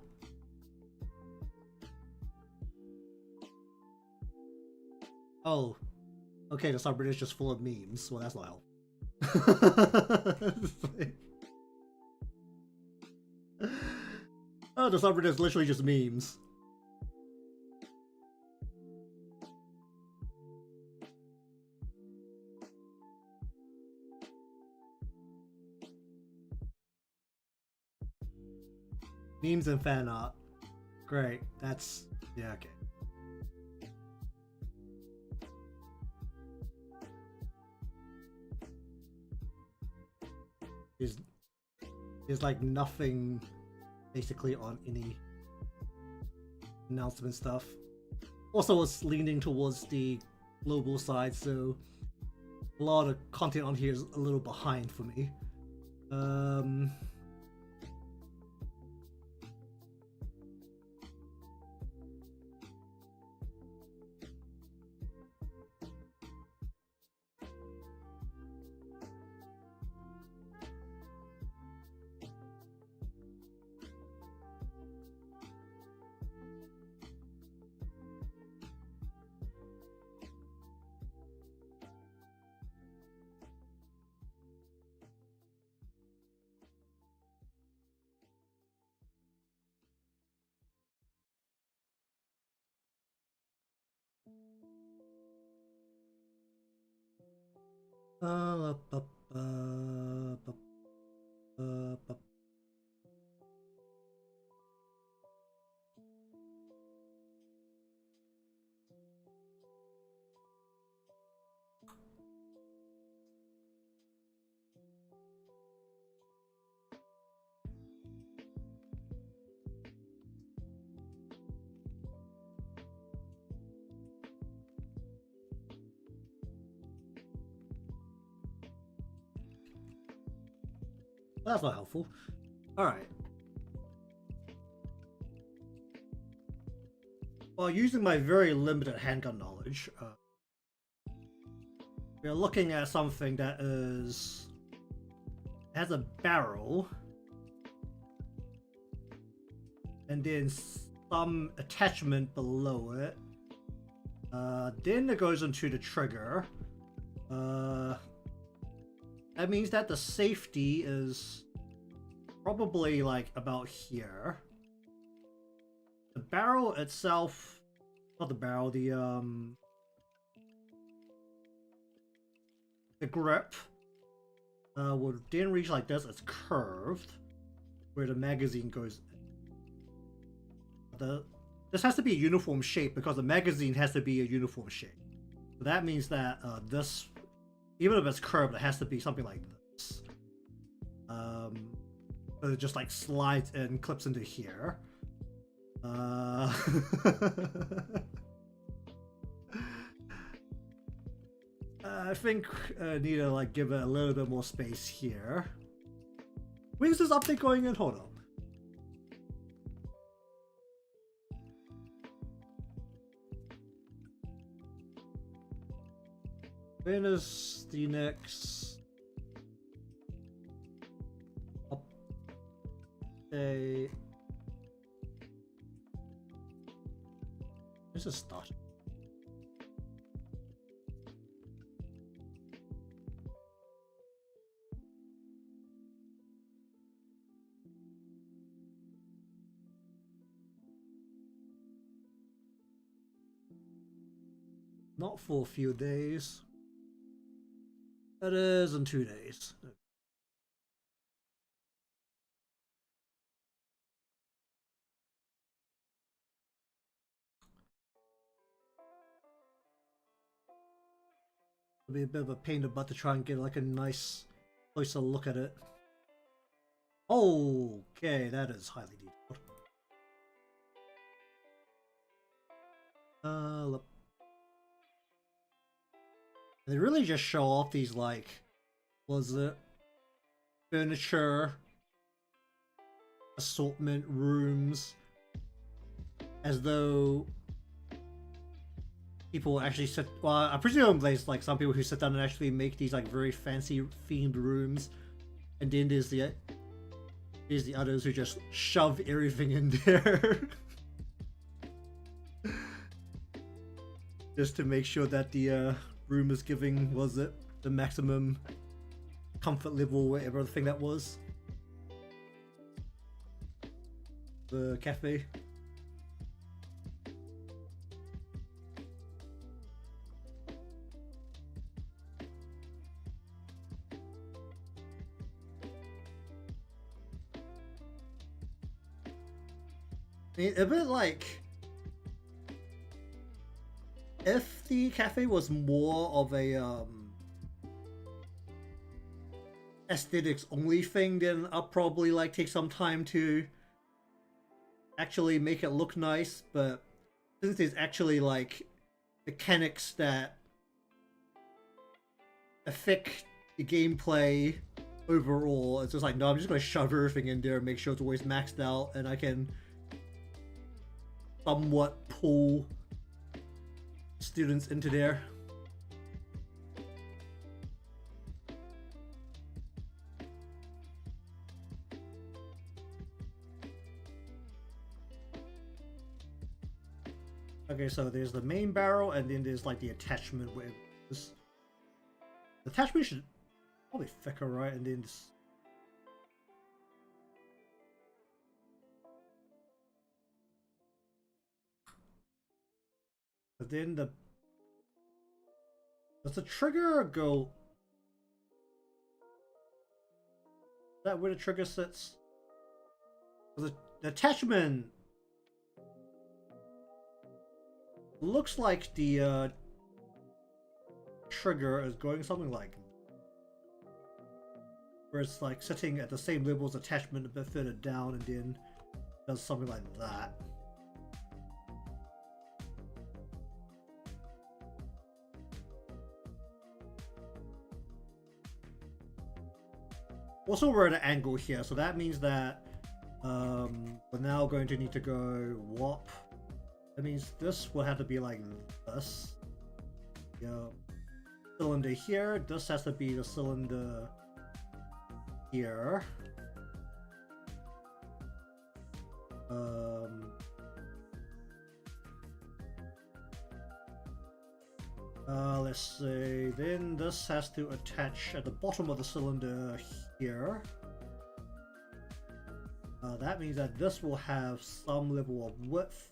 Oh. Okay, the subreddit is just full of memes. Well, that's not helpful. Oh, the subreddit is literally just memes. Memes and fan art. Great. That's... yeah, okay. There's like nothing basically on any announcement stuff. Also, it's leaning towards the global side, so a lot of content on here is a little behind for me. That's not helpful. Alright. Well, using my very limited handgun knowledge, we're looking at something that has a barrel and then some attachment below it. Then it goes into the trigger. That means that the safety is probably like about here. The barrel itself, not the barrel, the grip would then reach like this. It's curved, where the magazine goes. This has to be a uniform shape because the magazine has to be a uniform shape. So that means that this, even if it's curved, it has to be something like this. So it just like slides and clips into here. I think I need to like give it a little bit more space here. Where's this update going in? Hold on. When is the next update? This is starting. Not for a few days. It is in 2 days. It'll be a bit of a pain in the butt to try and get like a nice closer look at it. Okay, that is highly detailed. Look. They really just show off these like, was it furniture assortment rooms as though people actually sit. Well, I presume there's like some people who sit down and actually make these like very fancy themed rooms, and then there's the others who just shove everything in there just to make sure that the room is giving, was it the maximum comfort level, whatever the thing that was, the cafe. I mean, a bit like if the cafe was more of a aesthetics only thing, then I'll probably like take some time to actually make it look nice. But since there's actually like mechanics that affect the gameplay overall, it's just like, no, I'm just gonna shove everything in there and make sure it's always maxed out, and I can somewhat pull students into there. Okay, so there's the main barrel, and then there's like the attachment where this the attachment should probably thicker, right? And then this. But then does the trigger go? Is that where the trigger sits? The attachment looks like the trigger is going something like, where it's like sitting at the same level as attachment a bit further down, and then does something like that. Also, we're at an angle here, so that means that we're now going to need to go warp. That means this will have to be like this. Yeah, cylinder here. This has to be the cylinder here. Let's see. Then this has to attach at the bottom of the cylinder here. That means that this will have some level of width.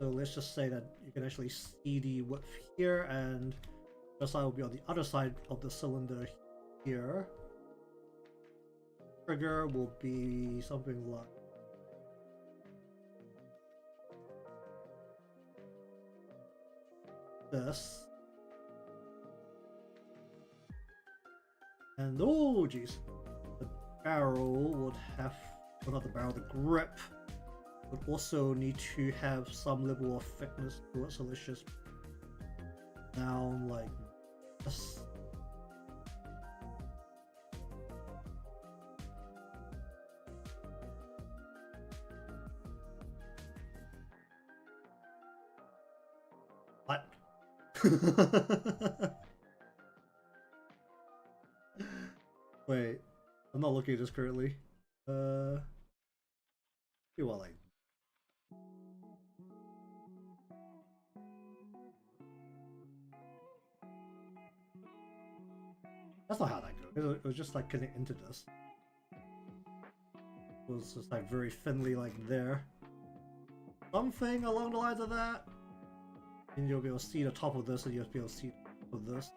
So let's just say that you can actually see the width here, and the side will be on the other side of the cylinder here. Trigger will be something like this. And oh geez, the barrel would have, well, not the barrel, the grip would also need to have some level of thickness to it. So let's just down like this. Wait, I'm not looking at this currently. You want like that's not how that goes. It was just like connect into this. It was just like very thinly like there. Something along the lines of that. And you'll be able to see the top of this and you'll be able to see the top of this.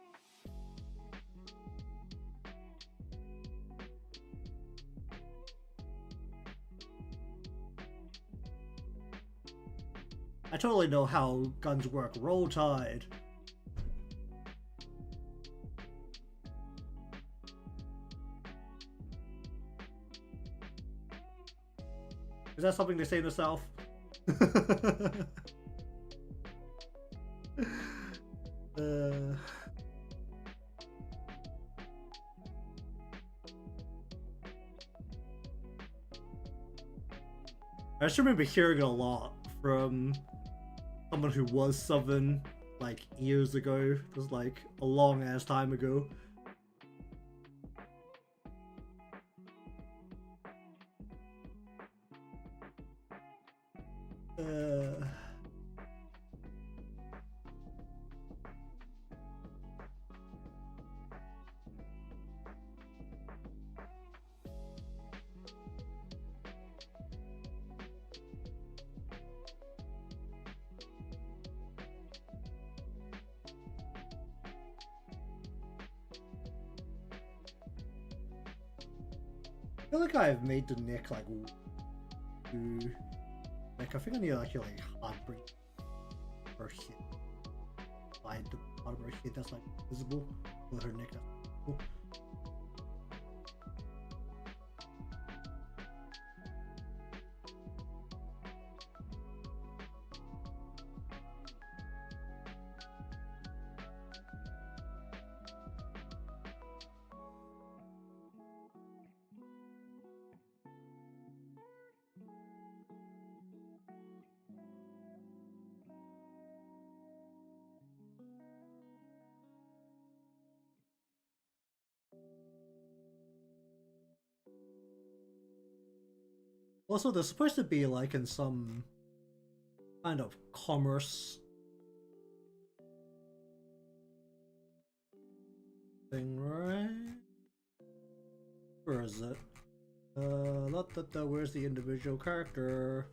I totally know how guns work. Roll Tide. Is that something they say in the South? I just remember hearing it a lot from someone who was Southern like years ago. It was like a long ass time ago. I feel like I've made the neck like I think I need like heartbreak or hit by the bottom of her head that's like visible with her neck. That's cool. Also, they're supposed to be like in some kind of commerce thing, right? Where is it? Where's the individual character?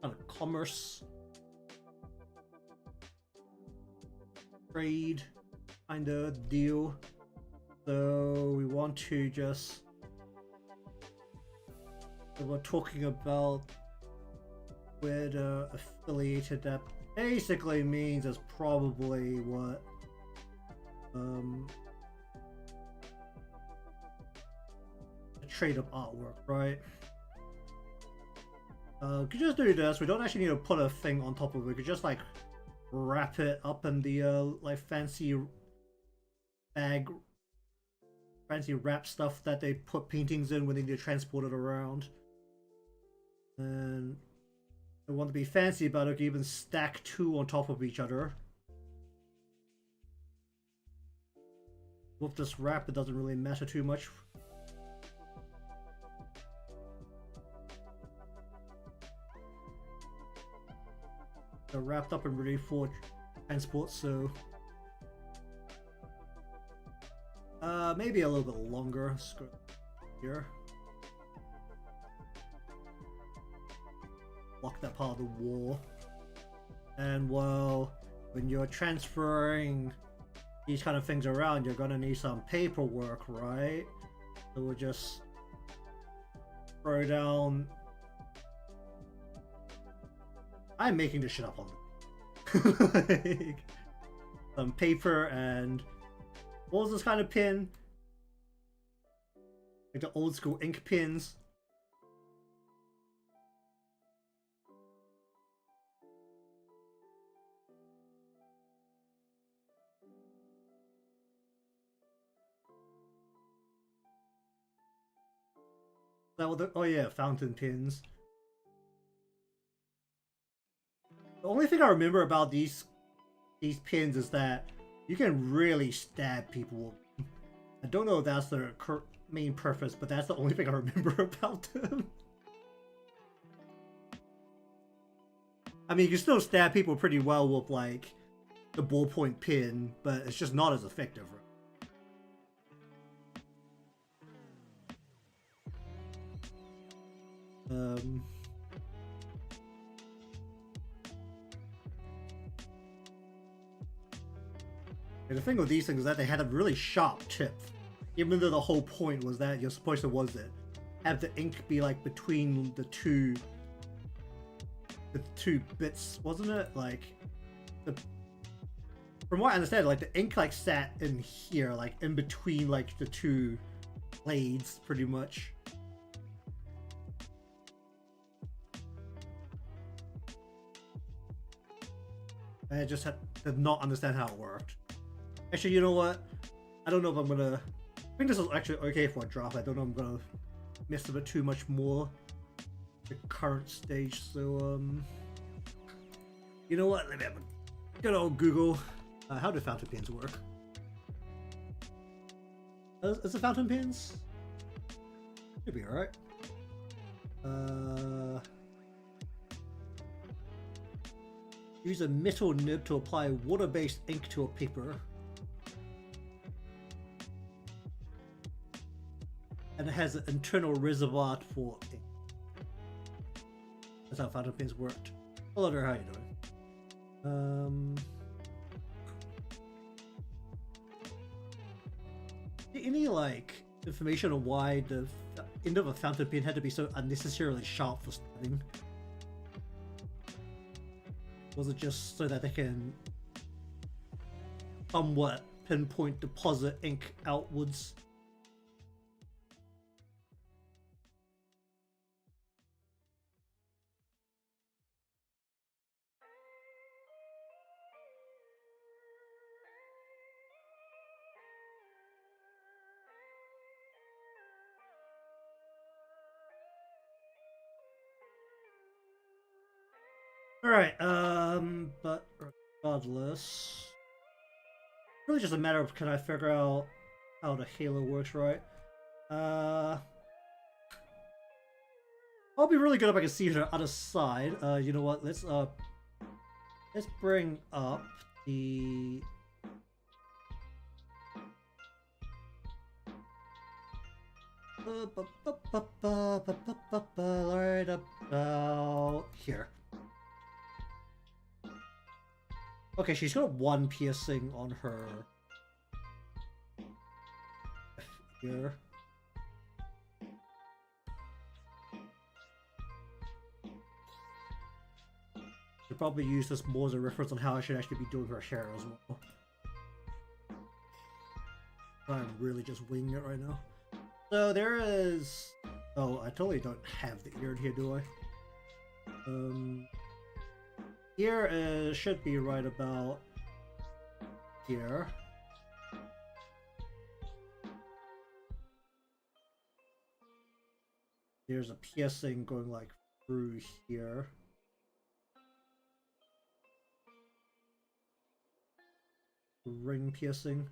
Kind of commerce. Trade kind of deal. So we want to just we're talking about where the affiliated that basically means is probably what a trade of artwork, right? We could just do this. We don't actually need to put a thing on top of it. We could just like wrap it up in the like fancy bag, fancy wrap stuff that they put paintings in when they need to transport it around. And I want to be fancy about it. You can even stack two on top of each other. With this wrap, it doesn't really matter too much. They're wrapped up and ready for transport, so maybe a little bit longer. Here, block that part of the wall. And well, when you're transferring these kind of things around, you're gonna need some paperwork, right? So we'll just throw down. I'm making this shit up on like, some paper and what was this kind of pin? Like the old school ink pins. That was oh yeah, fountain pins. The only thing I remember about these pins is that you can really stab people. I don't know if that's their main purpose, but that's the only thing I remember about them. I mean, you can still stab people pretty well with like the ballpoint pin, but it's just not as effective. Um. And the thing with these things is that they had a really sharp tip, even though the whole point was that you're supposed to have the ink be like between the two bits, wasn't it? Like from what I understand, like the ink like sat in here, like in between like the two blades, pretty much. I just did not understand how it worked. Actually, you know what? I don't know if I'm gonna. I think this is actually okay for a drop. I don't know if I'm gonna mess with it too much more. The current stage, so you know what? Let me have a good old Google. How do fountain pens work? Is the fountain pens? Should be alright. Use a metal nib to apply water-based ink to a paper. And it has an internal reservoir for ink. That's how fountain pens worked. Hello there, how you doing? Any like information on why the end of a fountain pen had to be so unnecessarily sharp for stabbing? Was it just so that they can somewhat pinpoint deposit ink outwards? Alright, but regardless, really just a matter of can I figure out how the halo works right. I'll be really good if I can see the other side. You know what, let's bring up the right about here. Okay, she's got one piercing on her here. Should probably use this more as a reference on how I should actually be doing her hair as well. I'm really just winging it right now. So there is... Oh, I totally don't have the ear in here, do I? Here should be right about here. There's a piercing going like through here. Ring piercing.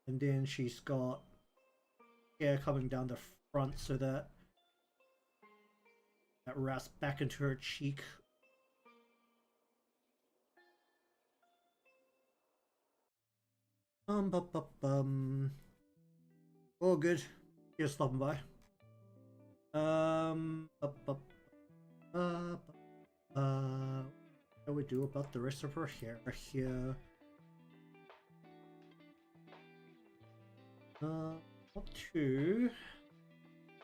And then she's got hair coming down the front so that wraps back into her cheek. Oh, good. Just stopping by. What do we do about the rest of her hair here?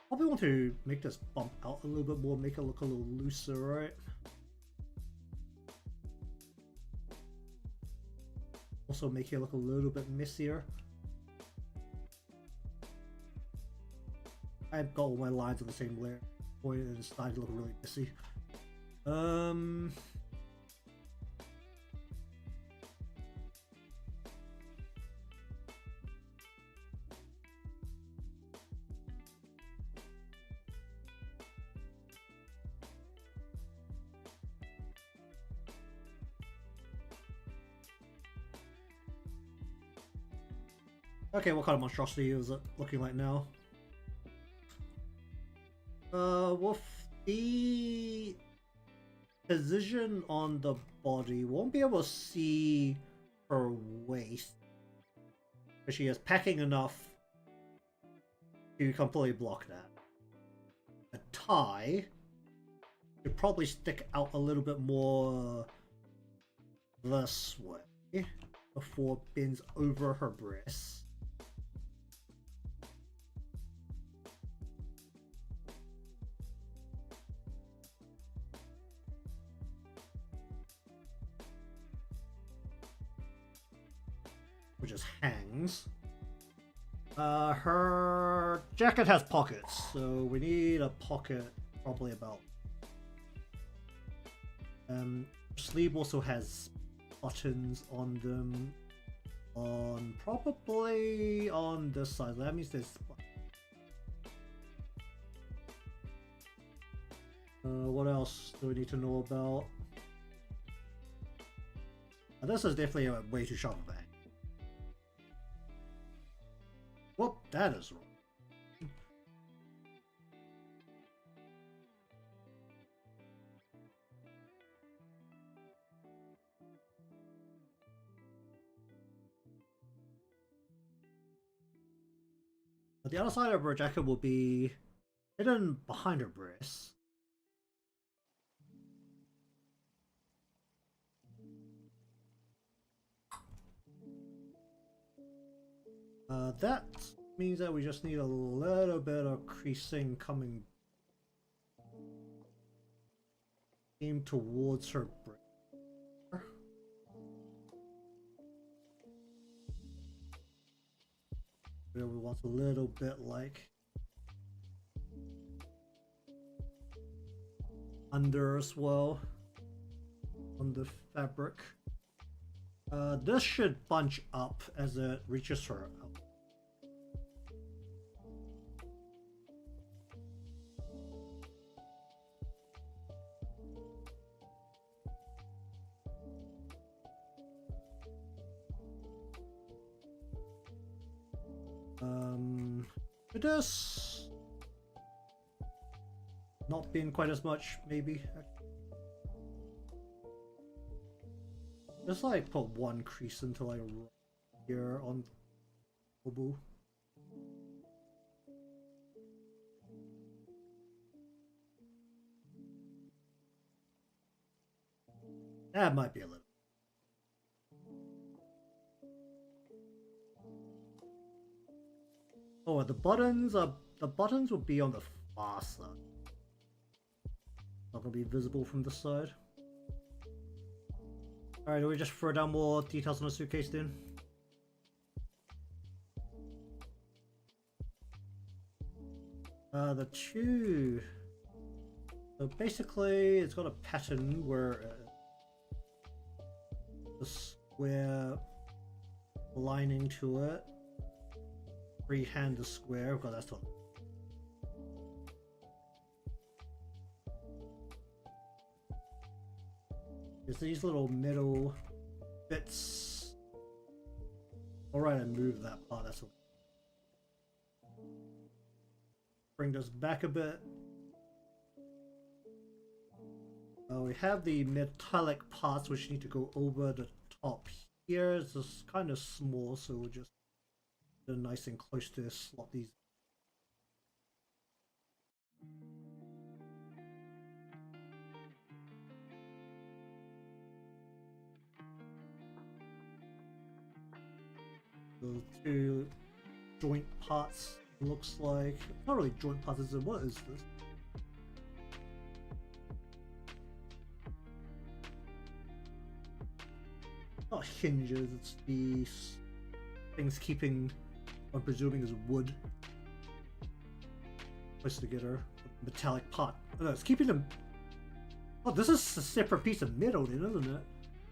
Probably want to make this bump out a little bit more, make it look a little looser, right? Also make it look a little bit messier. I've got all my lines on the same layer point and it's starting to look really messy. Okay, what kind of monstrosity is it looking like now? With the position on the body, won't be able to see her waist. But she is packing enough to completely block that. A tie should probably stick out a little bit more this way before it bends over her breasts. Which just hangs. Her jacket has pockets, so we need a pocket probably about. Sleeve also has buttons on them. Probably on this side. That means there's. What else do we need to know about? This is definitely a way too sharp a bag. Whoop, that is wrong. But the other side of her jacket will be hidden behind her breasts. That means that we just need a little bit of creasing coming aimed towards her breast. Where we want a little bit like under as well on the fabric. This should bunch up as it reaches her out. It is not been quite as much, maybe. Just like put one crease into like here on Obu. That might be a little. Oh, the buttons will be on the far side. Not gonna be visible from the side. Alright, do we just throw down more details on the suitcase then? The two. So basically, it's got a pattern where the square lining to it. Freehand the square, because that's what. There's these little middle bits. Alright, I moved that part. That's what. Bring this back a bit. We have the metallic parts which need to go over the top here. It's just kind of small, so we'll just do nice and close to slot these. The two joint parts looks like. Not really joint parts, is it? What is this? Not hinges, it's these things keeping, I'm presuming, is wood placed together. Metallic part. Oh, no, it's keeping them. Oh, this is a separate piece of metal then, isn't it?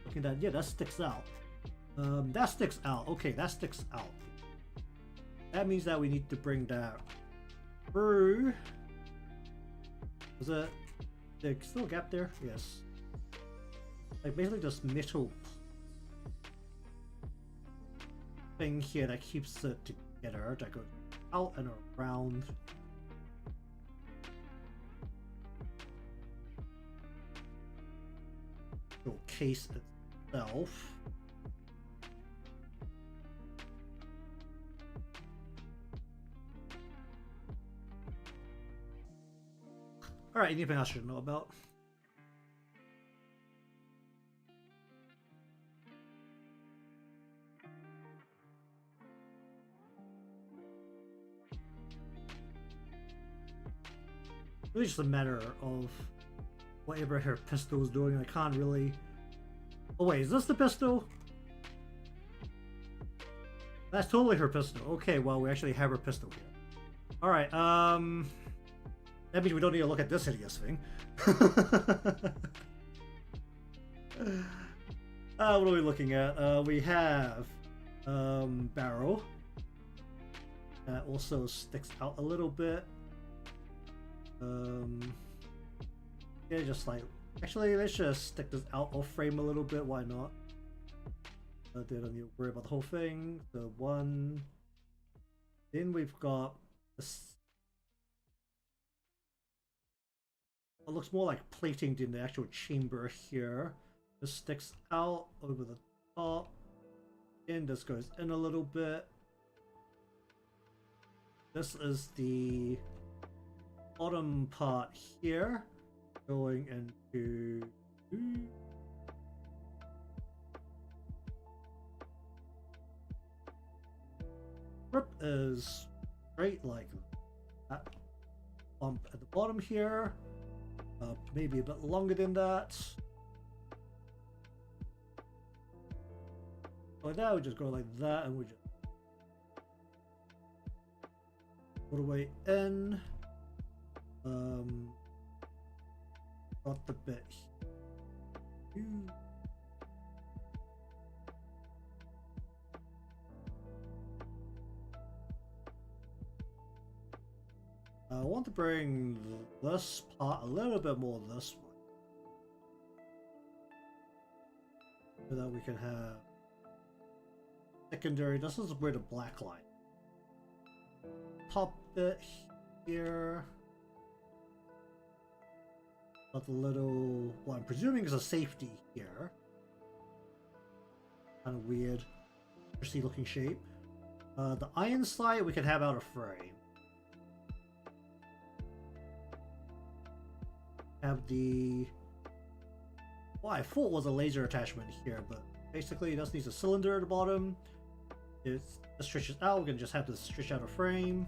Looking at that, yeah, that sticks out. That sticks out. Okay, that sticks out. That means that we need to bring that through. Is it? There's still a gap there? Yes. Like basically just metal. thing here that keeps it together that goes out and around. The case itself. Alright, anything I should know about? Really just a matter of whatever her pistol is doing. I can't really... Oh wait, is this the pistol? That's totally her pistol. Okay, well, we actually have her pistol here. Alright, that means we don't need to look at this hideous thing. What are we looking at? We have barrel. That also sticks out a little bit. Yeah, just like... Actually, let's just stick this out of frame a little bit. Why not? They don't need to worry about the whole thing. The one... Then we've got this... It looks more like plating than the actual chamber here. This sticks out over the top. And this goes in a little bit. This is the bottom part here. Going into... Grip is straight like that. Bump at the bottom here. Maybe a bit longer than that. So now we just go like that and we just all the way in. Got the bit here. I want to bring this part a little bit more this way, so that we can have secondary. This is where the black line. Top bit here. Got the little, what I'm presuming is a safety here. Kind of weird, interesting looking shape. The iron sight we can have out of frame. Have the... Well, I thought it was a laser attachment here, but basically it just needs a cylinder at the bottom. It stretches out, we can just have to stretch out a frame.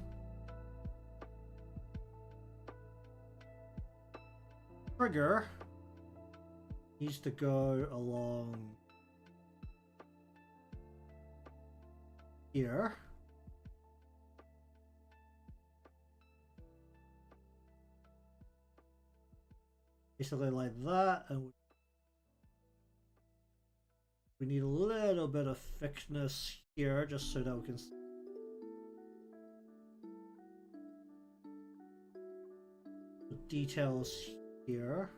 Trigger needs to go along here. Basically like that, and we need a little bit of thickness here just so that we can the details here.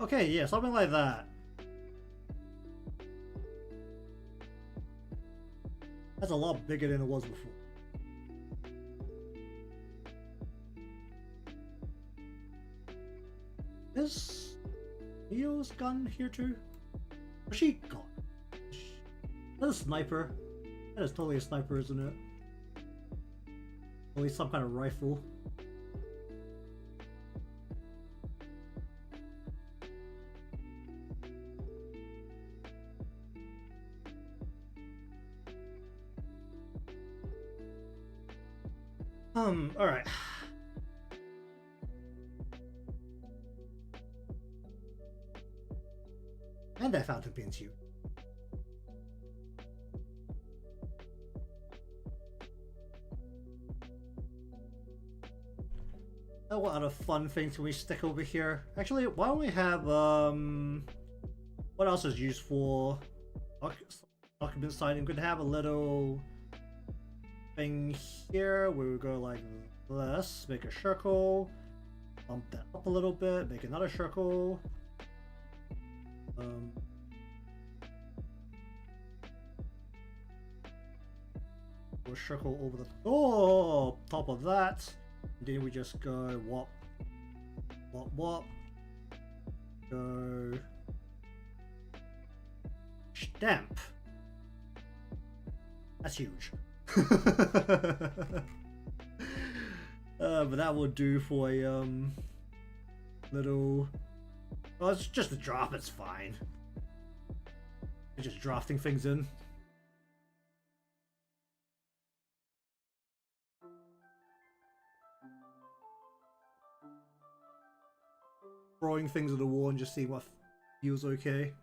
Okay, yeah, something like that. That's a lot bigger than it was before. Is Neo's gun here too? Where's she gone? That's a sniper. That is totally a sniper, isn't it? At least some kind of rifle. Alright. And I found a pin too. Oh, what other fun things can we stick over here? Actually, why don't we have, what else is used for document side. I'm going to have a little thing here where we go like this, make a circle, bump that up a little bit, make another circle. We'll circle over the top of that. And then we just go whop, whop, whop. Go stamp. That's huge. But that will do for a little. Well, it's just a drop. It's fine. You're just drafting things in. Throwing things at the wall and just seeing what feels okay.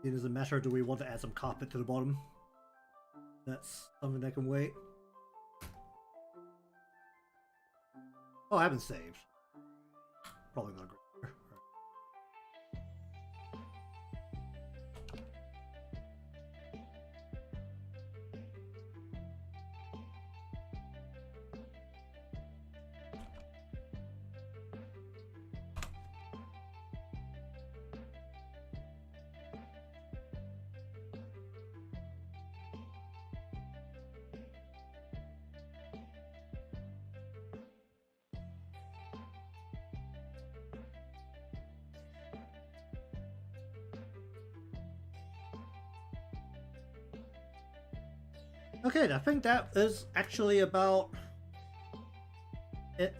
It doesn't matter, do we want to add some carpet to the bottom? That's something that can wait. Oh, I haven't saved. Probably not great. Okay, I think that is actually about it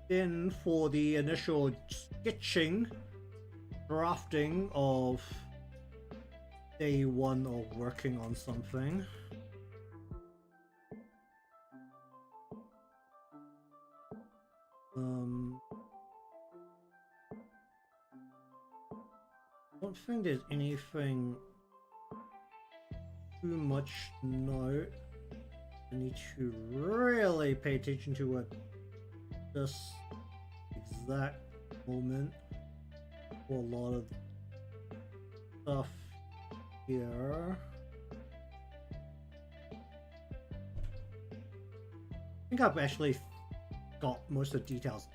in for the initial sketching, drafting of day one of working on something. I don't think there's anything too much note. I need to really pay attention to at this exact moment for a lot of stuff here. I think I've actually got most of the details.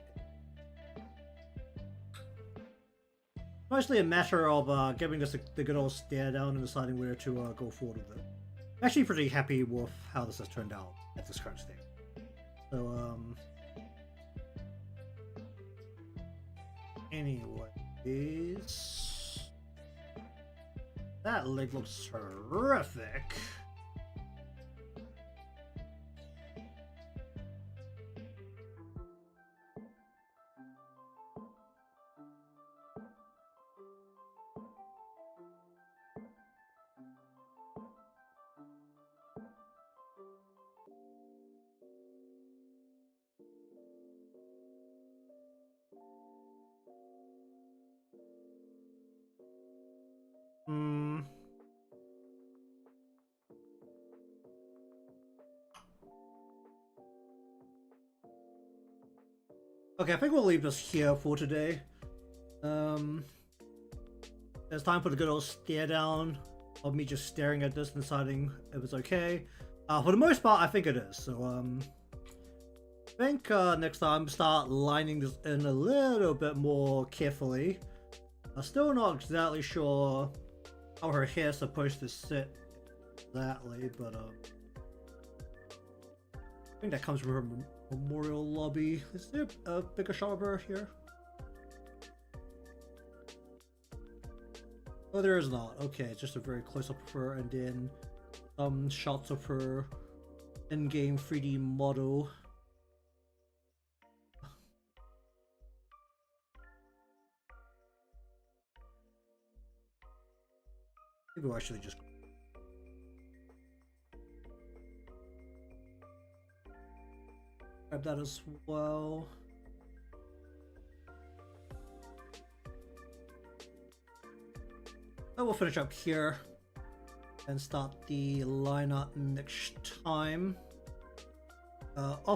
Mostly a matter of giving us the good old stare down and deciding where to go forward with it. I'm actually pretty happy with how this has turned out at this current state. So, anyways, that leg looks terrific. Okay, I think we'll leave this here for today. It's time for the good old stare down of me just staring at this and deciding if it's okay. For the most part, I think it is. So, I think next time start lining this in a little bit more carefully. I'm still not exactly sure how her hair is supposed to sit exactly, but I think that comes from her memorial lobby. Is there a bigger shot of her here? Oh, there is not. Okay, it's just a very close up of her, and then some shots of her in-game 3D model. Maybe we'll actually just grab that as well. I will finish up here and start the lineup next time. For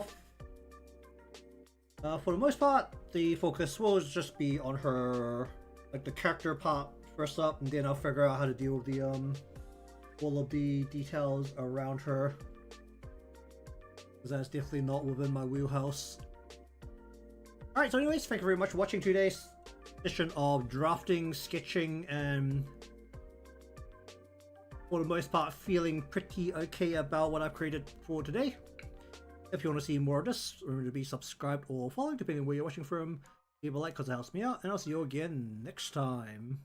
the most part, the focus will just be on her like the character part first up, and then I'll figure out how to deal with the all of the details around her, because that's definitely not within my wheelhouse. Alright, so anyways, thank you very much for watching today's session of drafting, sketching, and for the most part feeling pretty okay about what I've created for today. If you want to see more of this, remember to be subscribed or following depending on where you're watching from. Leave a like because it helps me out, and I'll see you again next time.